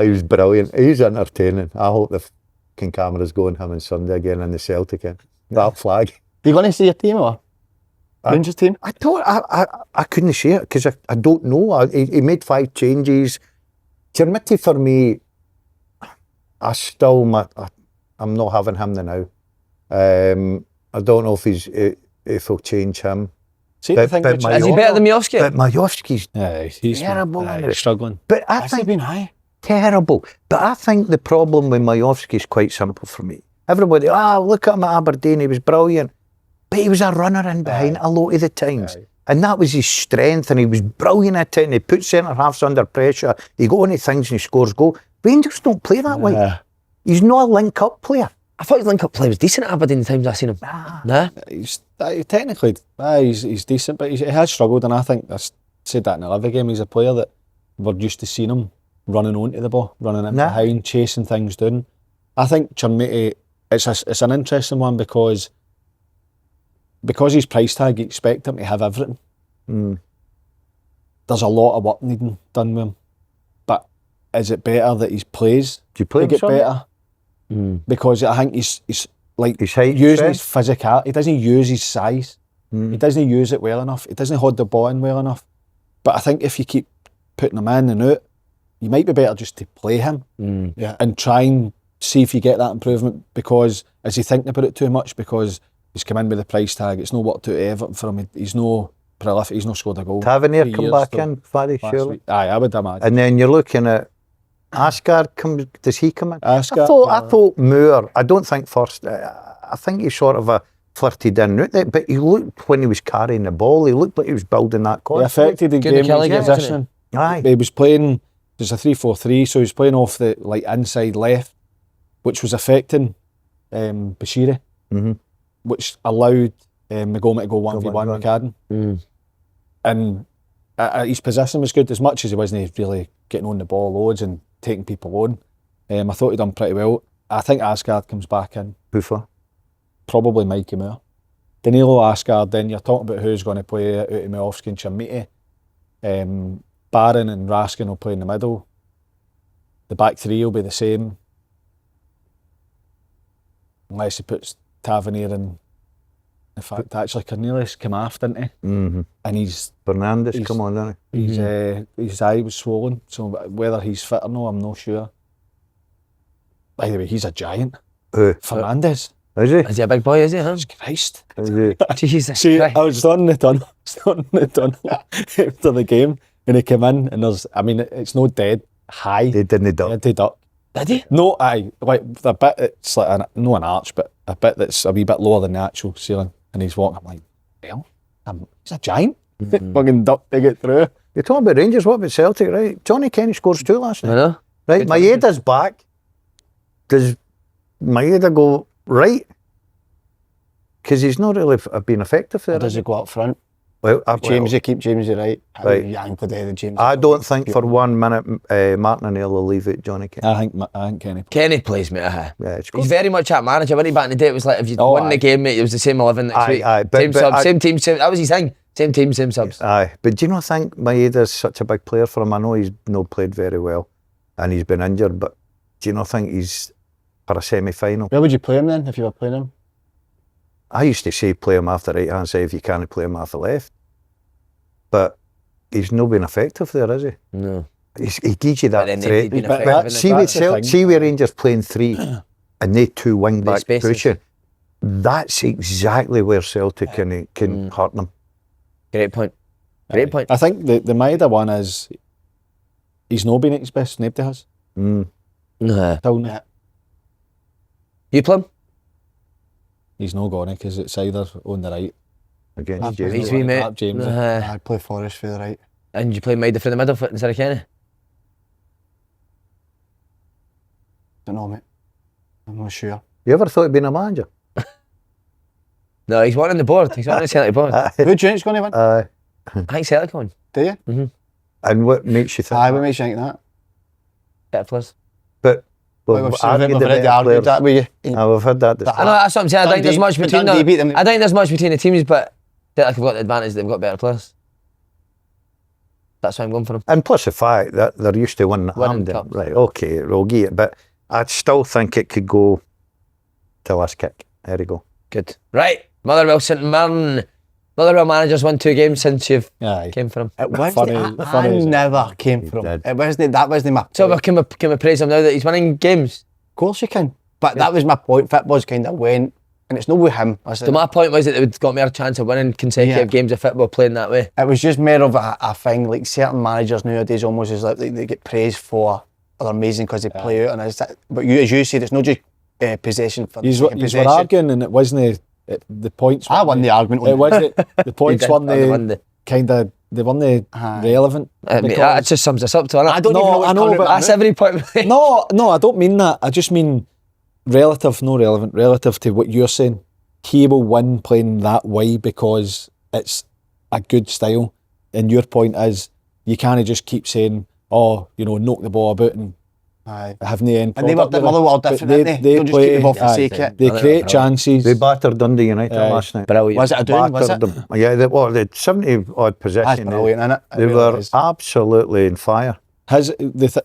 He was brilliant. He's entertaining. I hope the fucking cameras go on him on Sunday again in the Celtic end. That flag. Are you going to see your team or Rangers team? I couldn't see it because I don't know. He made 5 changes. Termiti for me, I'm not having him now. I don't know if he'll change him. See, the thing Is he better than Miovski? But Majowski's he's terrible. he's struggling. But I Has think he been high? terrible. But I think the problem with Majowski is quite simple for me. Everybody, look at him at Aberdeen, he was brilliant. But he was a runner in behind a lot of the times. And that was his strength, and he was brilliant at it, and he put centre-halves under pressure. He got on to things and he scores goal. Rangers don't play that way. He's not a link-up player. I thought his link-up play was decent at Aberdeen the times I've seen him. Nah. He's technically, he's decent, but he has struggled, and I think I said that in the Liver game. He's a player that we're used to seeing him running onto the ball, running in behind, chasing things down. I think Chermiti, it's an interesting one because his price tag, you expect him to have everything. There's a lot of work needing done with him, but is it better that he plays? Do you play him get Sunday? better? Because I think he's like His height, using his physicality. He doesn't use his size. He doesn't use it well enough. He doesn't hold the ball in well enough. But I think if you keep putting him in and out, you might be better just to play him and try and see if you get that improvement. Because is he thinking about it too much? Because he's come in with the price tag. It's no work to Everton for him. He's no prolific. He's not scored a goal. Tavernier 3 come years back still. in, Faddy, Last surely. week. Aye, I would imagine. And then you're looking at Asgard does he come in? Asgard, I thought Moore, I don't think first, I think he sort of flirted in route there, but he looked, when he was carrying the ball, he looked like he was building that He confidence. affected the Good game Killie game, position. Aye. He was playing, there's a 3-4-3, so he was playing off the inside left, which was affecting Bashiri, which allowed McGoma to go 1v1 with McFadden. And his position was good, as much as he wasn't really getting on the ball loads and taking people on. I thought he'd done pretty well. I think Asgard comes back in. Buffer. Probably Mikey Moore. Danilo, Asgard, then you're talking about who's going to play out of Miovski and Chermiti. Barron and Raskin will play in the middle. The back three will be the same. Unless he puts Tavernier in. In fact, actually, Cornelius came off, didn't he? And he's Fernandes, come on, didn't he? his eye was swollen, so whether he's fit or no, I'm not sure. By the way, he's a giant. Who? Fernandes. Is he? Is he a big boy, is he? Huh? Christ. Is he? Jesus See, Christ. I was on the tunnel after the game, and he came in, and it's no dead high. They didn't He duck. had to duck. Did he? No, like the bit, it's like no an arch, but a bit that's a wee bit lower than the actual ceiling, and he's walking. I'm like, hell, he's a giant. Fucking duck to get through. You're talking about Rangers, what about Celtic, right? Johnny Kenny scores 2 last I night. know. Right, Maeda's back. Does Maeda go right? Because he's not really been effective there. Or does he go up front? Well, Jamesy, keep Jamesy right. Right. Yank the day the James. I don't think for 1 minute Martin O'Neill will leave it Johnny Kenny. I think Kenny. Kenny plays, mate. Yeah, it's good. He's very much that manager, wasn't he? Back in the day, it was like if you won the game, mate, it was the same 11 next week. But Same sub, same team, same. That was his thing. Same team, same subs. Aye, but do you not think Maeda's such a big player for him? I know he's not played very well and he's been injured, but do you not think he's for a semi-final? Where would you play him then if you were playing him? I used to say play him off the right hand side if you can't play him off the left, but he's not been effective there, is he? No. He gives you But that then threat. they've been But effective in see, the with thing. see where Rangers playing three and they two wing back spaces. pushing. That's exactly where Celtic can hurt them. Great point. Great point. I think the Maeda one is he's not been at his best. Nobody has. Nah. Till now. You play him? He's not going because it's either on the right. Against He's James. wee mate. Up James. Nah. I'd play Forrest for the right. And you play Maida for the middle foot instead of Kenny? Don't know, mate. I'm not sure. You ever thought of being a manager? No, he's one on the board. He's one on the Celtic board. Who do you think's going to win? I think Celtic won. Do you? And what makes you think? Aye, what makes you think that? Better players. But Well, we've we've argued the already better argued players. that with you. We've had that I know, discussion. that's what I'm saying. I think there's Dundee- much between Dundee beat them. them. I think there's much between the teams, but Celtic have got the advantage that they've got better players. That's why I'm going for them. And plus the fact that they're used to winning at Winning Hampden. cups. Right, okay, we'll give it. But I'd still think it could go to last kick. There you go. Good. Right. Motherwell, St Mirren. Motherwell managers won 2 games since you've Aye. came for him. It wasn't, Funny- I funny as it- never came from. did. It wasn't. That wasn't my. So point. can we praise him now that he's winning games? Of course you can. But that was my point. Football's kind of went, and it's not with him. So my point was that they've got more chance of winning consecutive games of football playing that way. It was just more of a thing. Like certain managers nowadays, almost is like they get praised for they're amazing because they play out, and it's that, but you, as you said, it's not just possession for He's the sake of were possession. arguing, and it wasn't the points. I won the argument. It wasn't the points did. weren't They won the- kind of they weren't Aye. relevant. That because- just sums us up to it. I don't No, even know I what's know, coming but out That's my every point. No, I don't mean that. I just mean relative, no relevant, relative to what you're saying. He will win playing that way because it's a good style. And your point is you can't just keep saying, oh, knock the ball about and Aye. having the end. And they were product with it. Motherwell But different, didn't they? Don't just keep the ball for the sake of it. They Motherwell create brilliant. chances. They battered Dundee United Aye. last night. Brilliant. Was it a doing? Was it? Battered them. Yeah, they 70 odd That's possession. brilliant, isn't it? It They really were is. absolutely on fire. Has Of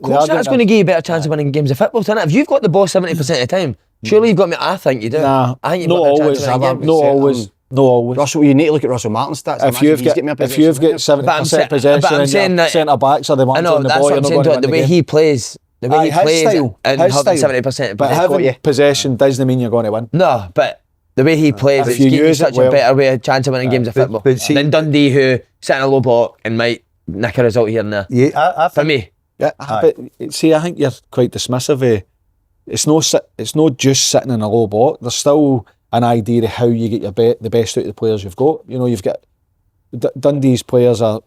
course that's going to give you a better chance of winning games of football tonight. If you've got the ball 70% of the time, surely you've got me. I think you do. Nah, I think you've not got a better always. chance of winning games. Not always. Not always. Russell, you need to look at Russell Martin's stats. If you've got 70% possession but I'm and saying your that- centre backs are the I ones know on the that's ball, what you're I'm not saying. going to To win the the way game. he plays, the way he His plays, style, and his having style. 70%. But got having you. possession doesn't mean you're going to win. No, but the way he plays, If it's you giving you use it such a well. better way, a chance of winning games of but- football but see- than Dundee, who sit in a low block and might nick a result here and there. Yeah, I For think me, Yeah, but see, I think you're quite dismissive. It's not just sitting in a low block. There's still an idea of how you get the best out of the players you've got. You've got Dundee's players are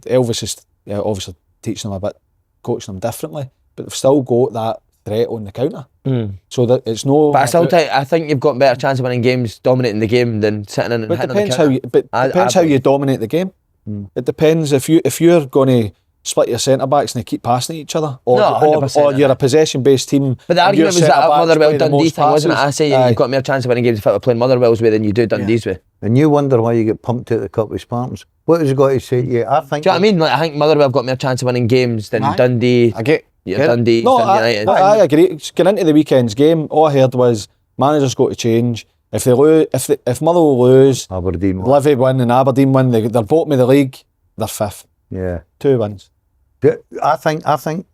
Elvis is obviously teaching them a bit, coaching them differently, but they've still got that threat on the counter. So that it's no. but I think you've got a better chance of winning games, dominating the game, than sitting in and But hitting on the depends counter. depends how you dominate the game. It depends if you're going to split your centre backs and they keep passing at each other, or No, 100%, or you're a possession based team. But the and your argument was that centre-backs play Motherwell the Dundee most thing, wasn't it? I passes. say Aye. you've got more chance of winning games of football playing Motherwell's way than you do Dundee's way. And you wonder why you get pumped out the cup with Spartans. What has he got to say to you? I think. Do you know what I mean? Like, I think Motherwell have got more chance of winning games than Aye. Dundee. I get. Dundee, No, Dundee United. I agree. Going into the weekend's game, all I heard was managers got to change. If they lose, if Motherwell lose, Aberdeen. Livy win and Aberdeen win, they're bottom of the league. They're fifth. Yeah. 2 wins. I think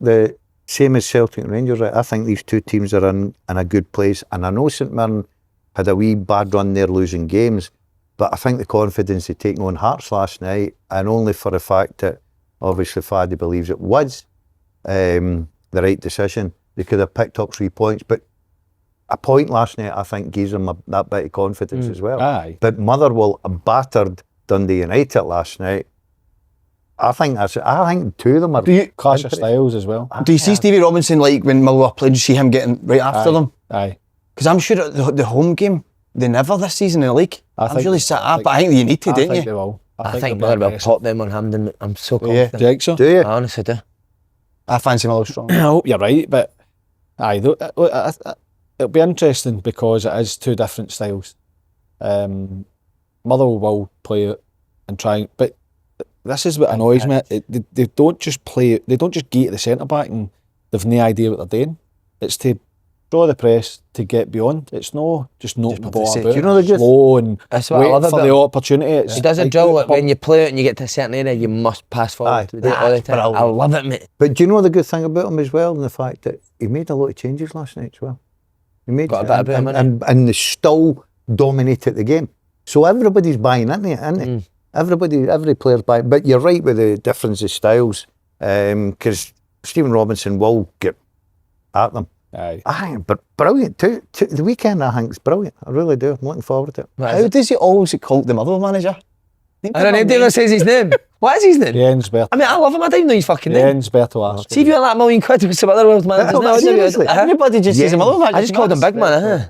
the same as Celtic and Rangers. Right? I think these two teams are in a good place, and I know St Mirren had a wee bad run there losing games, but I think the confidence of taking on Hearts last night, and only for the fact that obviously Faddy believes it was the right decision. They could have picked up 3 points, but a point last night I think gives them that bit of confidence as well. Aye. But Motherwell battered Dundee United last night. I think two of them are. Clash of styles as well. Do you see Stevie Robinson like when Motherwell played? Do you see him getting right after them? Aye. Because I'm sure at the home game they never this season in the league. I I'm think- really sat I up, but I think you need to, I don't think you? they will. I think they'll be Motherwell aggressive. pop them on Hampden. I'm so Yeah. confident. Do you think so? Do you? I honestly do. I fancy Motherwell strong. I hope you're right, but aye, it'll be interesting because it is two different styles. Motherwell will play and try. But this is what annoys me. They don't just play. They don't just gate the centre back and they've no idea what they're doing. It's to draw the press to get beyond. It's no just knocking the ball about. You know, they're just slow and That's what I waiting love for about the him. opportunity. He doesn't drill it when you play it and you get to a certain area, you must pass forward. Aye. We do it all the time. I love it, mate. But do you know the good thing about him as well, and the fact that he made a lot of changes last night as well. He made Got a bit about him, and they still dominated the game. So everybody's buying into it, isn't it? Every player's buying. But you're right with the difference of styles, because Stephen Robinson will get at them. Aye. But brilliant too. The weekend I think is brilliant. I really do. I'm looking forward to it. How does he always get called the Motherwell manager? I don't know if David says his name. What is his name? Jens Bertel. I mean, I love him. I don't even know his fucking name. Jens Bertel. See if you want that £1,000,000 with some other world managers now. Seriously? Everybody just says the Motherwell manager. I just called him Big Man, huh?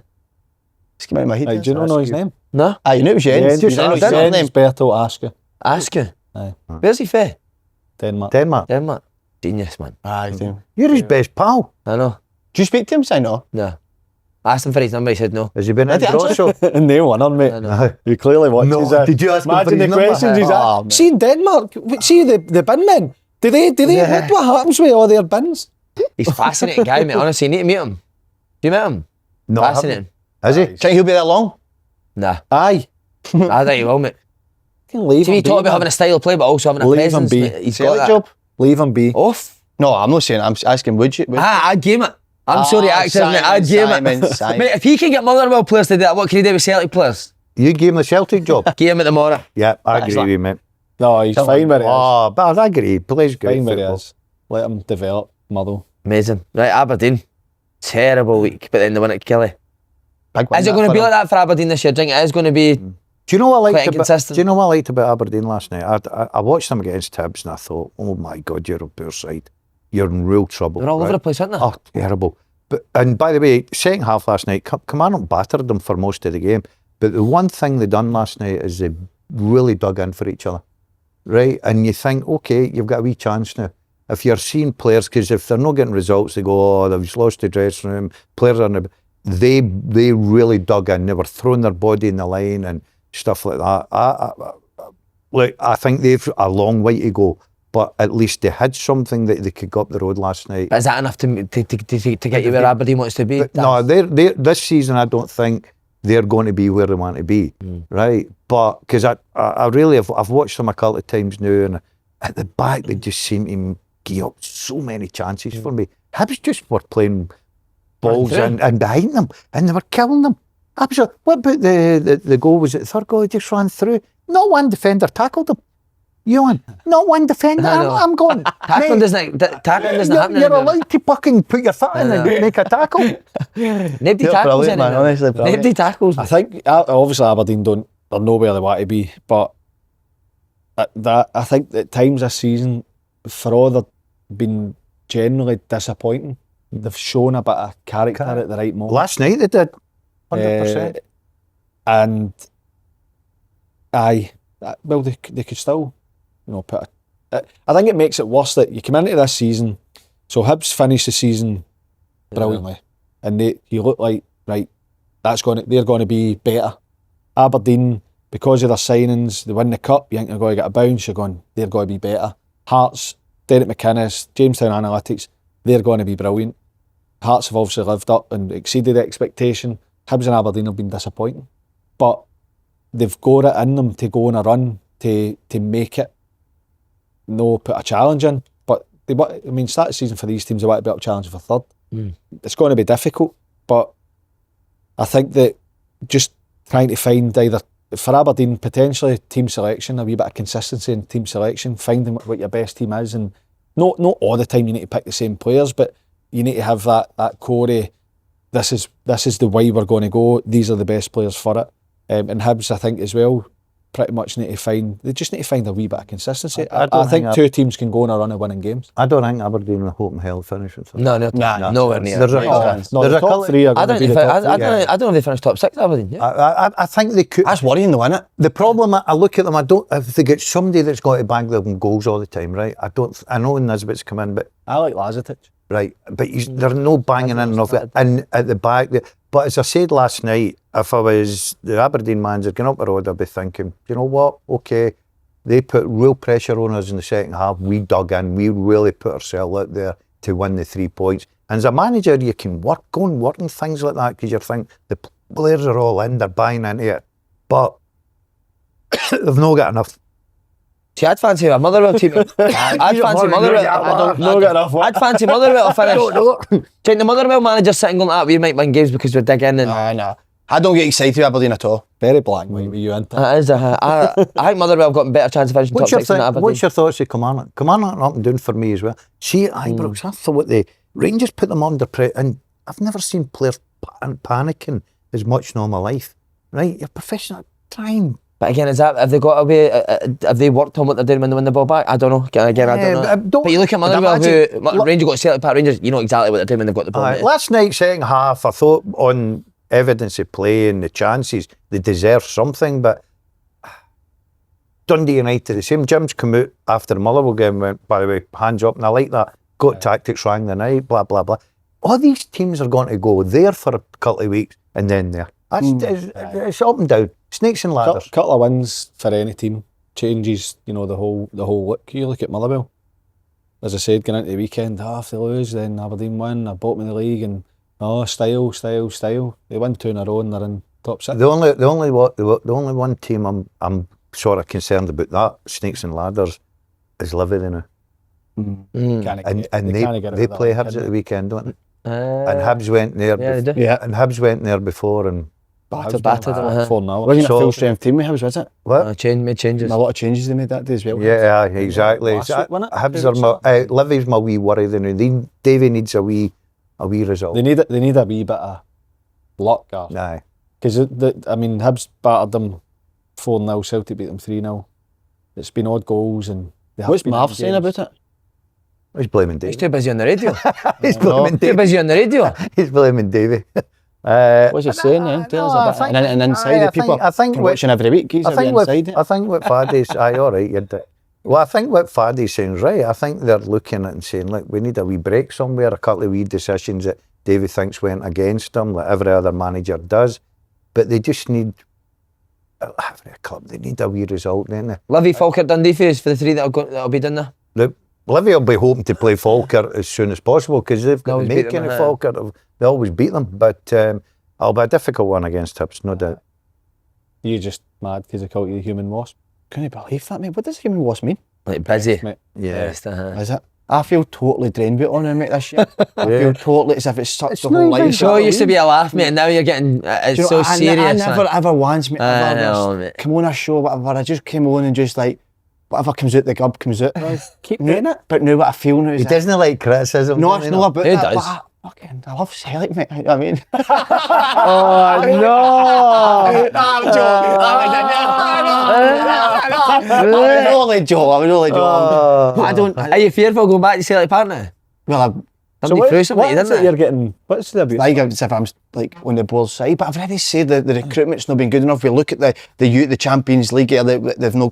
Just came out of my head. Do you not know his name? No? You knew it was Jens. Jens You didn't know his Jens name. Bertel Asker. Ask you. Aye. Where's he from? Denmark. Denmark. Genius, man. Aye, damn. You're his best pal. I know. Do you speak to him, Si? No. No. I asked him for his number, he said no. Has he been in Did he draw show? No one, mate. I know. You clearly watches No, that. did you ask him for Imagine his the number? questions he's Oh, at. man. See in Denmark, see the bin men. Do they Yeah. what happens with all their bins? He's a fascinating guy, mate. Honestly, you need to meet him. You met him? No, I haven't. Fascinating. Is he? Think he'll be that long? Nah. Aye. I think he will, mate. Can leave See, him he be, talked about man. having a style of play, but also having a Leave him presence. be. Mate. He's got Celtic that. job? Leave him be. Off. No, I'm not saying. I'm asking, would you? I'd game it. I'm sorry, active, mate. I'd game it. Mate, if he can get Motherwell players to do that, what can he do with Celtic players? You gave him the Celtic job? Game it tomorrow. Yeah, I agree like- with you, mate. No, he's fine where he is. Oh, but I agree. He plays great Fine where he football. is. Let him develop, Motherwell. Amazing. Right, Aberdeen. Terrible week, but then they win at Killie. Is it going to be like that for Aberdeen this year? Do you think it is going to be... Do you know what I liked Quite about? inconsistent. Do you know what I liked about Aberdeen last night? I watched them against Hibs and I thought, oh my God, you're a poor side. You're in real trouble. They're all over right? the place, aren't they? Oh, terrible. But and by the way, second half last night, Kilmarnock battered them for most of the game. But the one thing they done last night is they really dug in for each other, right? And you think, okay, you've got a wee chance now. If you're seeing players, because if they're not getting results, they go, oh, they've lost the dressing room. Players are in the... They really dug in. They were throwing their body in the line and stuff like that. I think they've a long way to go, but at least they had something that they could go up the road last night. But is that enough to get you where Aberdeen wants to be? But no, they're this season I don't think they're going to be where they want to be, right? But because I really I've watched them a couple of times now, and at the back they just seem to give up so many chances for me. Hibs just were playing balls and behind them, and they were killing them. Absolutely. What about the goal? Was it the third goal? He just ran through. Not one defender tackled him. Ewan, not one defender. No. I'm going. Tackling doesn't happen You're anymore. allowed to fucking put your foot in and make a tackle. Nobody You're tackles brilliant, man, anymore. honestly, brilliant. Nobody tackles. I think obviously Aberdeen they're nowhere they want to be, but I think at times this season, for all they've been generally disappointing, they've shown a bit of character at the right moment. Last night they did. 100%. And well, they could still, put I think it makes it worse that you come into this season. So Hibs finished the season brilliantly, and you look like right. They're going to be better. Aberdeen, because of their signings, they win the cup. You think they're going to get a bounce. You're going, they're going to be better. Hearts, Derek McInnes, Jamestown Analytics, they're going to be brilliant. Hearts have obviously lived up and exceeded expectation. Hibs and Aberdeen have been disappointing, but they've got it in them to go on a run to make it. No, put a challenge in, but start the season for these teams, they want to be up challenging for third. It's going to be difficult, but I think that just trying to find either for Aberdeen potentially team selection, a wee bit of consistency in team selection, finding what your best team is, and not all the time you need to pick the same players, but you need to have that core. This is the way we're going to go. These are the best players for it. And Hibs, I think as well, pretty much they just need to find a wee bit of consistency. I think two teams can go on a run of winning games. I don't think Aberdeen will hope in hell finish with them. No, nowhere near. There's a The top three are going to be the top three. I don't know if they finished top 6, Aberdeen. Yeah. I think they could. That's worrying though, isn't it? The problem, I look at them, if they get somebody that's got to bag them goals all the time, right? I know Nisbet's come in, but I like Lazatic. right, but they're no banging in enough and at the back. But as I said last night, if I was the Aberdeen manager going up the road, I'd be thinking, you know what? Okay, They put real pressure on us in the second half. We dug in. We really put ourselves out there to win the 3 points. And as a manager, you can work on things like that because you think the players are all in, they're buying into it. But they've not got enough. See, I'd fancy a Motherwell team. I'd fancy Motherwell. I'd fancy Motherwell to finish. Think the Motherwell manager sitting going, we might win games because we're digging in. Nah. I don't get excited with Aberdeen at all. Very black and white with you, isn't it? It is. I think Motherwell have got a better chance of finishing top 6 than Aberdeen. What's your thoughts of Kilmarnock? Kilmarnock up and down for me as well. See, at Ibrox, I thought the Rangers put them under pressure, and I've never seen players panicking as much in all my life. Right? You're professional. Try and... But again, have they got away? Have they worked on what they're doing when they win the ball back? I don't know. Again, I don't know. But you look at Motherwell, Rangers got Celtic Park. Rangers, you know exactly what they're doing when they've got the ball. Last night, second half, I thought on evidence of play and the chances, they deserve something. But Dundee United, the same. Jim's come out after the Motherwell game, went, by the way, hands up, and I like that. Got tactics wrong the night, blah, blah, blah. All these teams are going to go there for a couple of weeks and then there. It's up and down. Snakes and ladders. Couple of wins for any team changes, the whole look. You look at Motherwell. As I said, going into the weekend, if they lose, then Aberdeen win, I bottom of the league, and style. They win 2 in a row and they're in top 6. The only one team I'm sort of concerned about that snakes and ladders is Livy now. And they play Hibs at the weekend, don't they? And Hibs went there. Yeah, they do. Yeah, and Hibs went there before and battered. 4-0. Wasn't a full strength team with Hibs, was it? what? Made changes. And a lot of changes they made that day as well. Yeah, exactly. Last week, wasn't it? Hibs are Livy's my wee worry. Davy needs a wee result. They need a wee bit of luck, Aye. because Hibs battered them 4-0. Celtic beat them 3-0. It's been odd goals and. What's Marv saying about it? He's blaming Davy. He's too busy on the radio. He's blaming Too Davy. busy on the radio. He's blaming Davy. What's he saying then? Tell us a bit. And inside the people watching every week. He's inside it. I think what Faddy's... Aye, all right, well, I think what Faddy's saying right. I think they're looking at it and saying, look, we need a wee break somewhere, a couple of wee decisions that Davy thinks went against them, like every other manager does. But they just need... Every club, they need a wee result, don't they? Livy, Falkirk, Dundee for the 3 that'll be done there. Look, Livy will be hoping to play Falkirk as soon as possible because they've got the making of Falkirk. They always beat them, but it'll be a difficult one against Hibs, no doubt. You're just mad because they call you the human wasp. Couldn't believe that, mate. What does human wasp mean? Like busy. Yeah. Is it? I feel totally drained with it on it, mate, this year. I feel totally as if it's sucked the whole life. Sure, used to be a laugh, mate, and now you're getting it's so serious. I never ever once, mate, mate. come on a show, whatever. I just came on and just like, whatever comes out, the gub comes out. Keep doing it. But now what I feel now is He doesn't like criticism. no, it's not about Who that. does? I love Celtic, mate. You know what I mean? Oh no! I was only joking. I don't. Are you fearful going back to Celtic Park now? Well, Somebody threw something, what is didn't it you're getting? What's the abuse? like as if I'm like on the board side, but I've already said that the recruitment's not been good enough. We look at the Champions League, they've no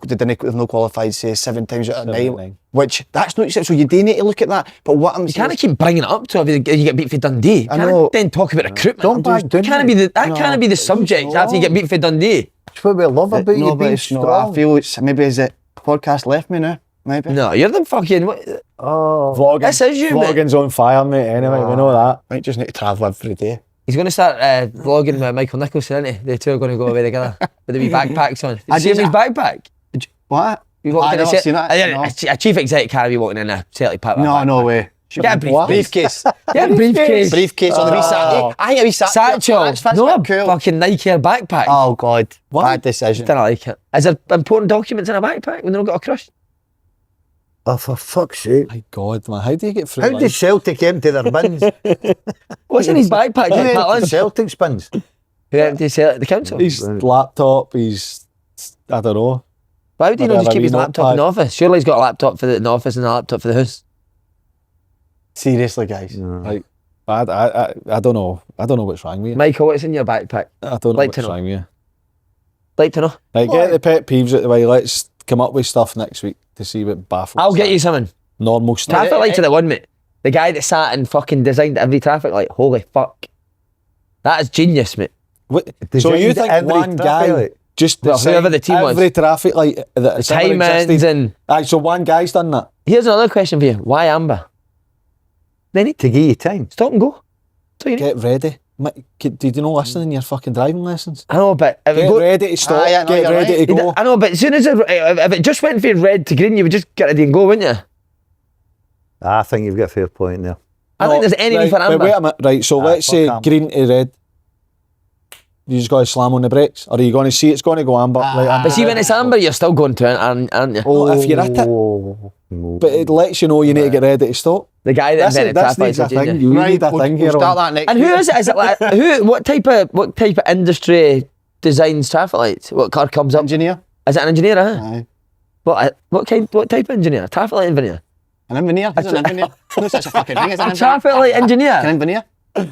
qualified, say 7 times out of 9, which that's not acceptable. So you do need to look at that. But what I'm You can't keep bringing it up to if you get beat for Dundee. I know. Then talk about recruitment. Don't can't be the subject after you get beat for Dundee. That's what we love about you being strong. I feel it's maybe as the podcast left me now. Maybe. No, you're the fucking. Vlogging. This is you, mate. Vlogging's on fire, mate. Anyway, we know that. Might just need to travel every day. He's going to start vlogging with Michael Nicholson, isn't he? The two are going to go away together with the wee backpacks on. Did you see his backpack? What? I never seen that. A chief exec can't be walking in a Celtic Park. No way. Get a briefcase. Get a briefcase. Briefcase on the wee satchel. I think a wee Satchel. That's No, a cool. fucking Nike backpack. Oh God, What? bad decision. Didn't like it. Is there important documents in a backpack when they've not got a crush? Oh, for fuck's sake. My God, man. How do you get through How life? does Celtic empty their bins? What's in his backpack? Who Pat empties Lynch? Celtic's bins? Who empties the council? His laptop, I don't know. Why would he not just keep his Wee laptop in the notepad. office? Surely he's got a laptop for the office and a laptop for the house. Seriously, guys. Like, I don't know. I don't know what's wrong with you. Michael, what's in your backpack? I don't know like what's to know. wrong with you. Like to know. Right, get the pet peeves out the way. Let's come up with stuff next week to see what baffles. I'll get you something. normal stuff. Traffic lights are the one, mate. The guy that sat and fucking designed every traffic light. Holy fuck. That is genius, mate. So you think one guy Just Well, whoever the team was. every traffic light that's ever Timings existed. and... Aye, so one guy's done that. Here's another question for you. Why amber? They need To give you time. stop and go. That's all you need. Get ready. Did you not listen in your fucking driving lessons? I know, but if it Get go, ready to stop. yeah, no, get you're ready right. to go. I know, but as soon as if it just went from red to green, you would just get ready and go, wouldn't you? I think you've got a fair point there. I think there's any right, for amber. Wait a minute. Right, so let's fuck say amber. green to red. You just got to slam on the brakes, or are you going to see it's going to go amber? Like amber But see, when it's amber, you're still going to it, aren't you? Oh, if you're at it, but it lets you know you need to get ready to stop. The guy that invented That's traffic needs a lights, thing. didn't You Right, need a we'll thing here. start on. that next And who week. is it? Is it like what type of industry designs traffic lights? What car comes up? Engineer. Is it an engineer? Aye. What type of engineer? Traffic light engineer. An engineer. He's an engineer. No such a fucking thing as an A engineer. traffic light An engineer. engineer.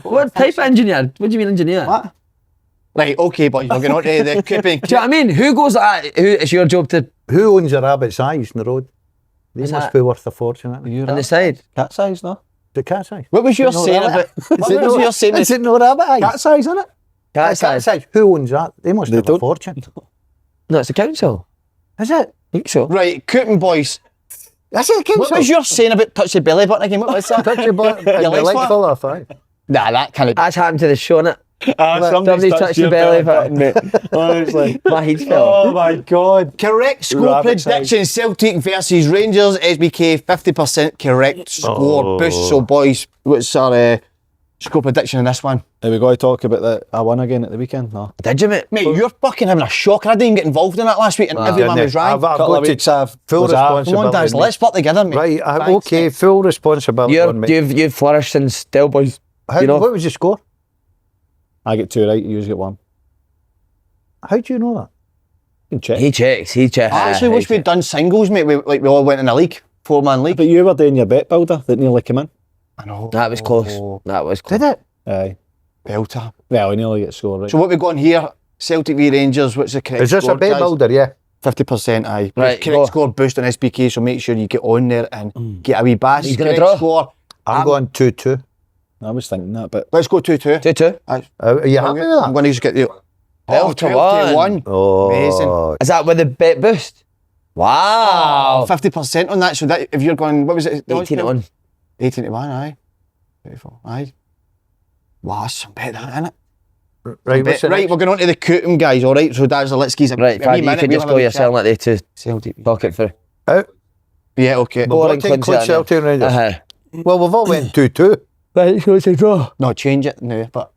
What type of engineer? What do you mean engineer? What? Right, okay, boys, we're going on to the couping. Do you know what I mean? Who goes like that? Who? It's your job to Who owns a rabbit's eyes in the road? They What's must that? be worth a fortune. Aren't they? on the side. Cat size, no? The cat's eyes. What was your No, saying rabbit. about... What was your saying? Is it no rabbit eyes? Cat size, isn't it? Cat's Cat's eyes. eyes. Who owns that? They must They have a don't. fortune. No, it's the council. Is it? I think so. Right, couping boys. That's it. What was your saying about touch the belly button again? What was that? Touch your butt. Your legs Leg flat? full off, aye. Nah, that kind of... That's happened to the show, innit? Somebody's touched your belly button, mate. Honestly. My head's fell. Oh my God. Correct score Rabbit prediction, Celtic versus Rangers, SBK, 50% correct score Oh. boost. So boys, what's our score prediction in this one? Are we going to talk about that? I won again at the weekend? No. Did you, mate? Mate, you're fucking having a shocker. I didn't even get involved in that last week and everyone was right. I've Couple of got weeks to I've full was out. Come on, responsibility. Daz, let's work together, mate. Right, Thanks, okay, mate. full responsibility on me. You've flourished since Del Boys. How, you know. What was your score? I get 2 right, you usually get 1. How do you know that? You can check. He checks. I actually wish we'd done singles, mate. We all went in a league, 4-man league. But you were doing your bet builder that nearly came in. I know. That was close. That was close. Did it? Aye. Belter. Well, we nearly get scored right. So what we got on here, Celtic v Rangers, what's the correct Is this score, a bet guys? builder? Yeah. 50%, aye. Right, Correct go. score boost on SBK, so make sure you get on there and get a wee bash. He's gonna Correct draw. score. I'm going 2-2. I was thinking that, but Let's go 2-2. 2-2. Are you happy with I'm that? going to just get the... 12 to 1. Oh, Amazing. Is that with the bet boost? Wow. 50% on that, so that if you're going... What was it? 18 to 1. 18 to 1, aye. 34, aye. Wow, that's some bet that, innit? Right, what's the Right, next? we're going on to the Cootum guys, all right? So that's let's give Right, Fad, you could just go yourself like they to Celtic. talk it through. Out. Yeah, okay. We've got to include Celtic and Rangers. Uh-huh. Well, we've all went 2-2. Right, so it's a draw. No, change it now, but...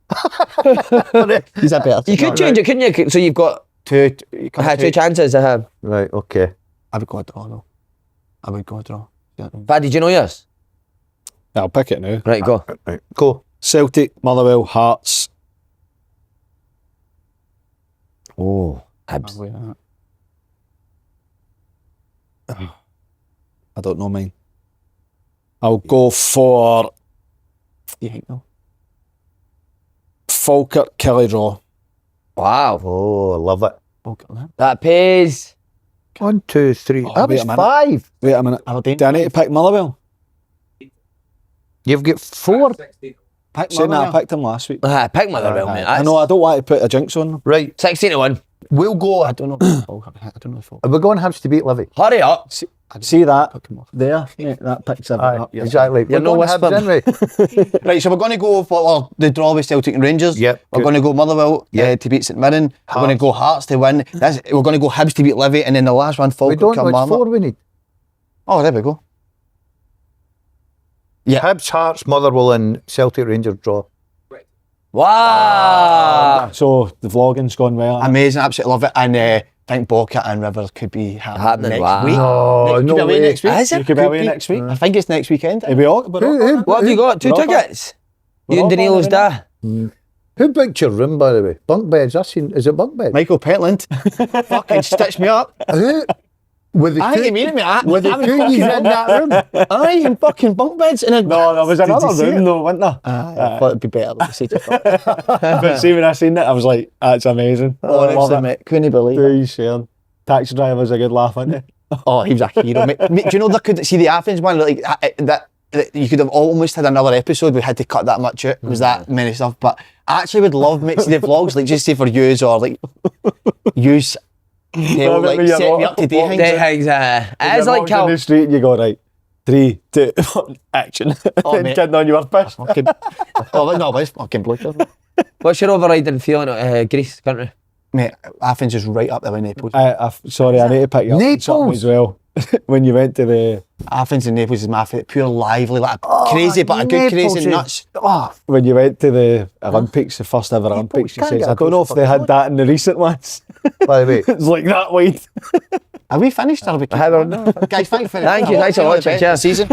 He's a better. You could change it, couldn't you? So you've got Two two chances. Right, okay. I would go a draw, though. I would go a draw. Yeah. Fad, did you know yours? I'll pick it now. Right, go. Right, go. Celtic, Motherwell, Hearts. Oh, Hibs. I don't know mine. I'll go for You think no? Falkirk, Killie draw. Wow. Oh, I love it. Okay, man. That pays. 1, 2, 3. Oh, That wait was a minute. 5. Wait a minute. Aberdeen. Do I need to pick Motherwell? You've got 4. Pick Saying that I Motherwell. picked him last week. Pick Motherwell, mate. I know I don't want to put a jinx on them. Right, 16 to 1. we'll go. I don't know. I don't know. Are we going Hibs to beat Livy? Hurry up. See that Pick him off. there? Yeah, that picks everything Aye, up. Yeah. exactly. You're We're no going Hibs, whispering. aren't we? Right, so we're going to go for the draw with Celtic and Rangers. Yep, We're good. going to go Motherwell Yep. to beat St Mirren. We're going to go Hearts to win. We're going to go Hibs to beat Livy, and then the last one, We Falkirk, don't know which Kilmarnock. 4 we need. Oh, there we go. Yeah. Hibs, Hearts, Motherwell and Celtic Rangers draw. Wow. So the vlogging's gone well. Amazing, absolutely love it. And I think Boca and Rivers could be happening next wow. week. No, Could no be away way. next week. Is it? You could be away next week. I think it's next weekend. Are we all? We're all What have you got? 2 We're all tickets? We're You and all Danilo's going, dad? Who booked your room, by the way? Bunk beds. Is it bunk beds? Michael Petland fucking stitched me up. Who? With the I think he mean it, mate. with the two of you in that room? I in fucking bunk beds. And then, No, there was Did another you see room it? though, wasn't there? I thought it'd be better. Like, say just But see, when I seen it, I was like, that's amazing. honestly, mate, couldn't believe it. Do share. Taxi driver's a good laugh, isn't he? Oh, he was a hero, mate. Mate, do you know they could see the Athens one? Like that you could have almost had another episode. We had to cut that much out. It was that many stuff. But I actually would love mixing the vlogs, like just say for yous or like yous. Tell, like set me up to day Things, it is like in the street and you go, right, 3, 2, 1, action. Oh, And mate. kidding on, you were pissed. Okay. Oh no, but it's fucking blue. What's your overriding feeling at Greece country? Mate, Athens is right up there with Naples. Sorry, I need to pick you up on something Naples? as well. When you went to the Athens and Naples is my favourite. Pure lively, like crazy, but a good Naples crazy is- nuts. when you went to the Olympics, the first ever Olympics, you can't says, get I don't know if they across had that in the recent ones. By the way, It's like that wide. Are we finished? Or are we Heather, no. Guys, thank you for Thank you, thanks for watching, cheers. Season.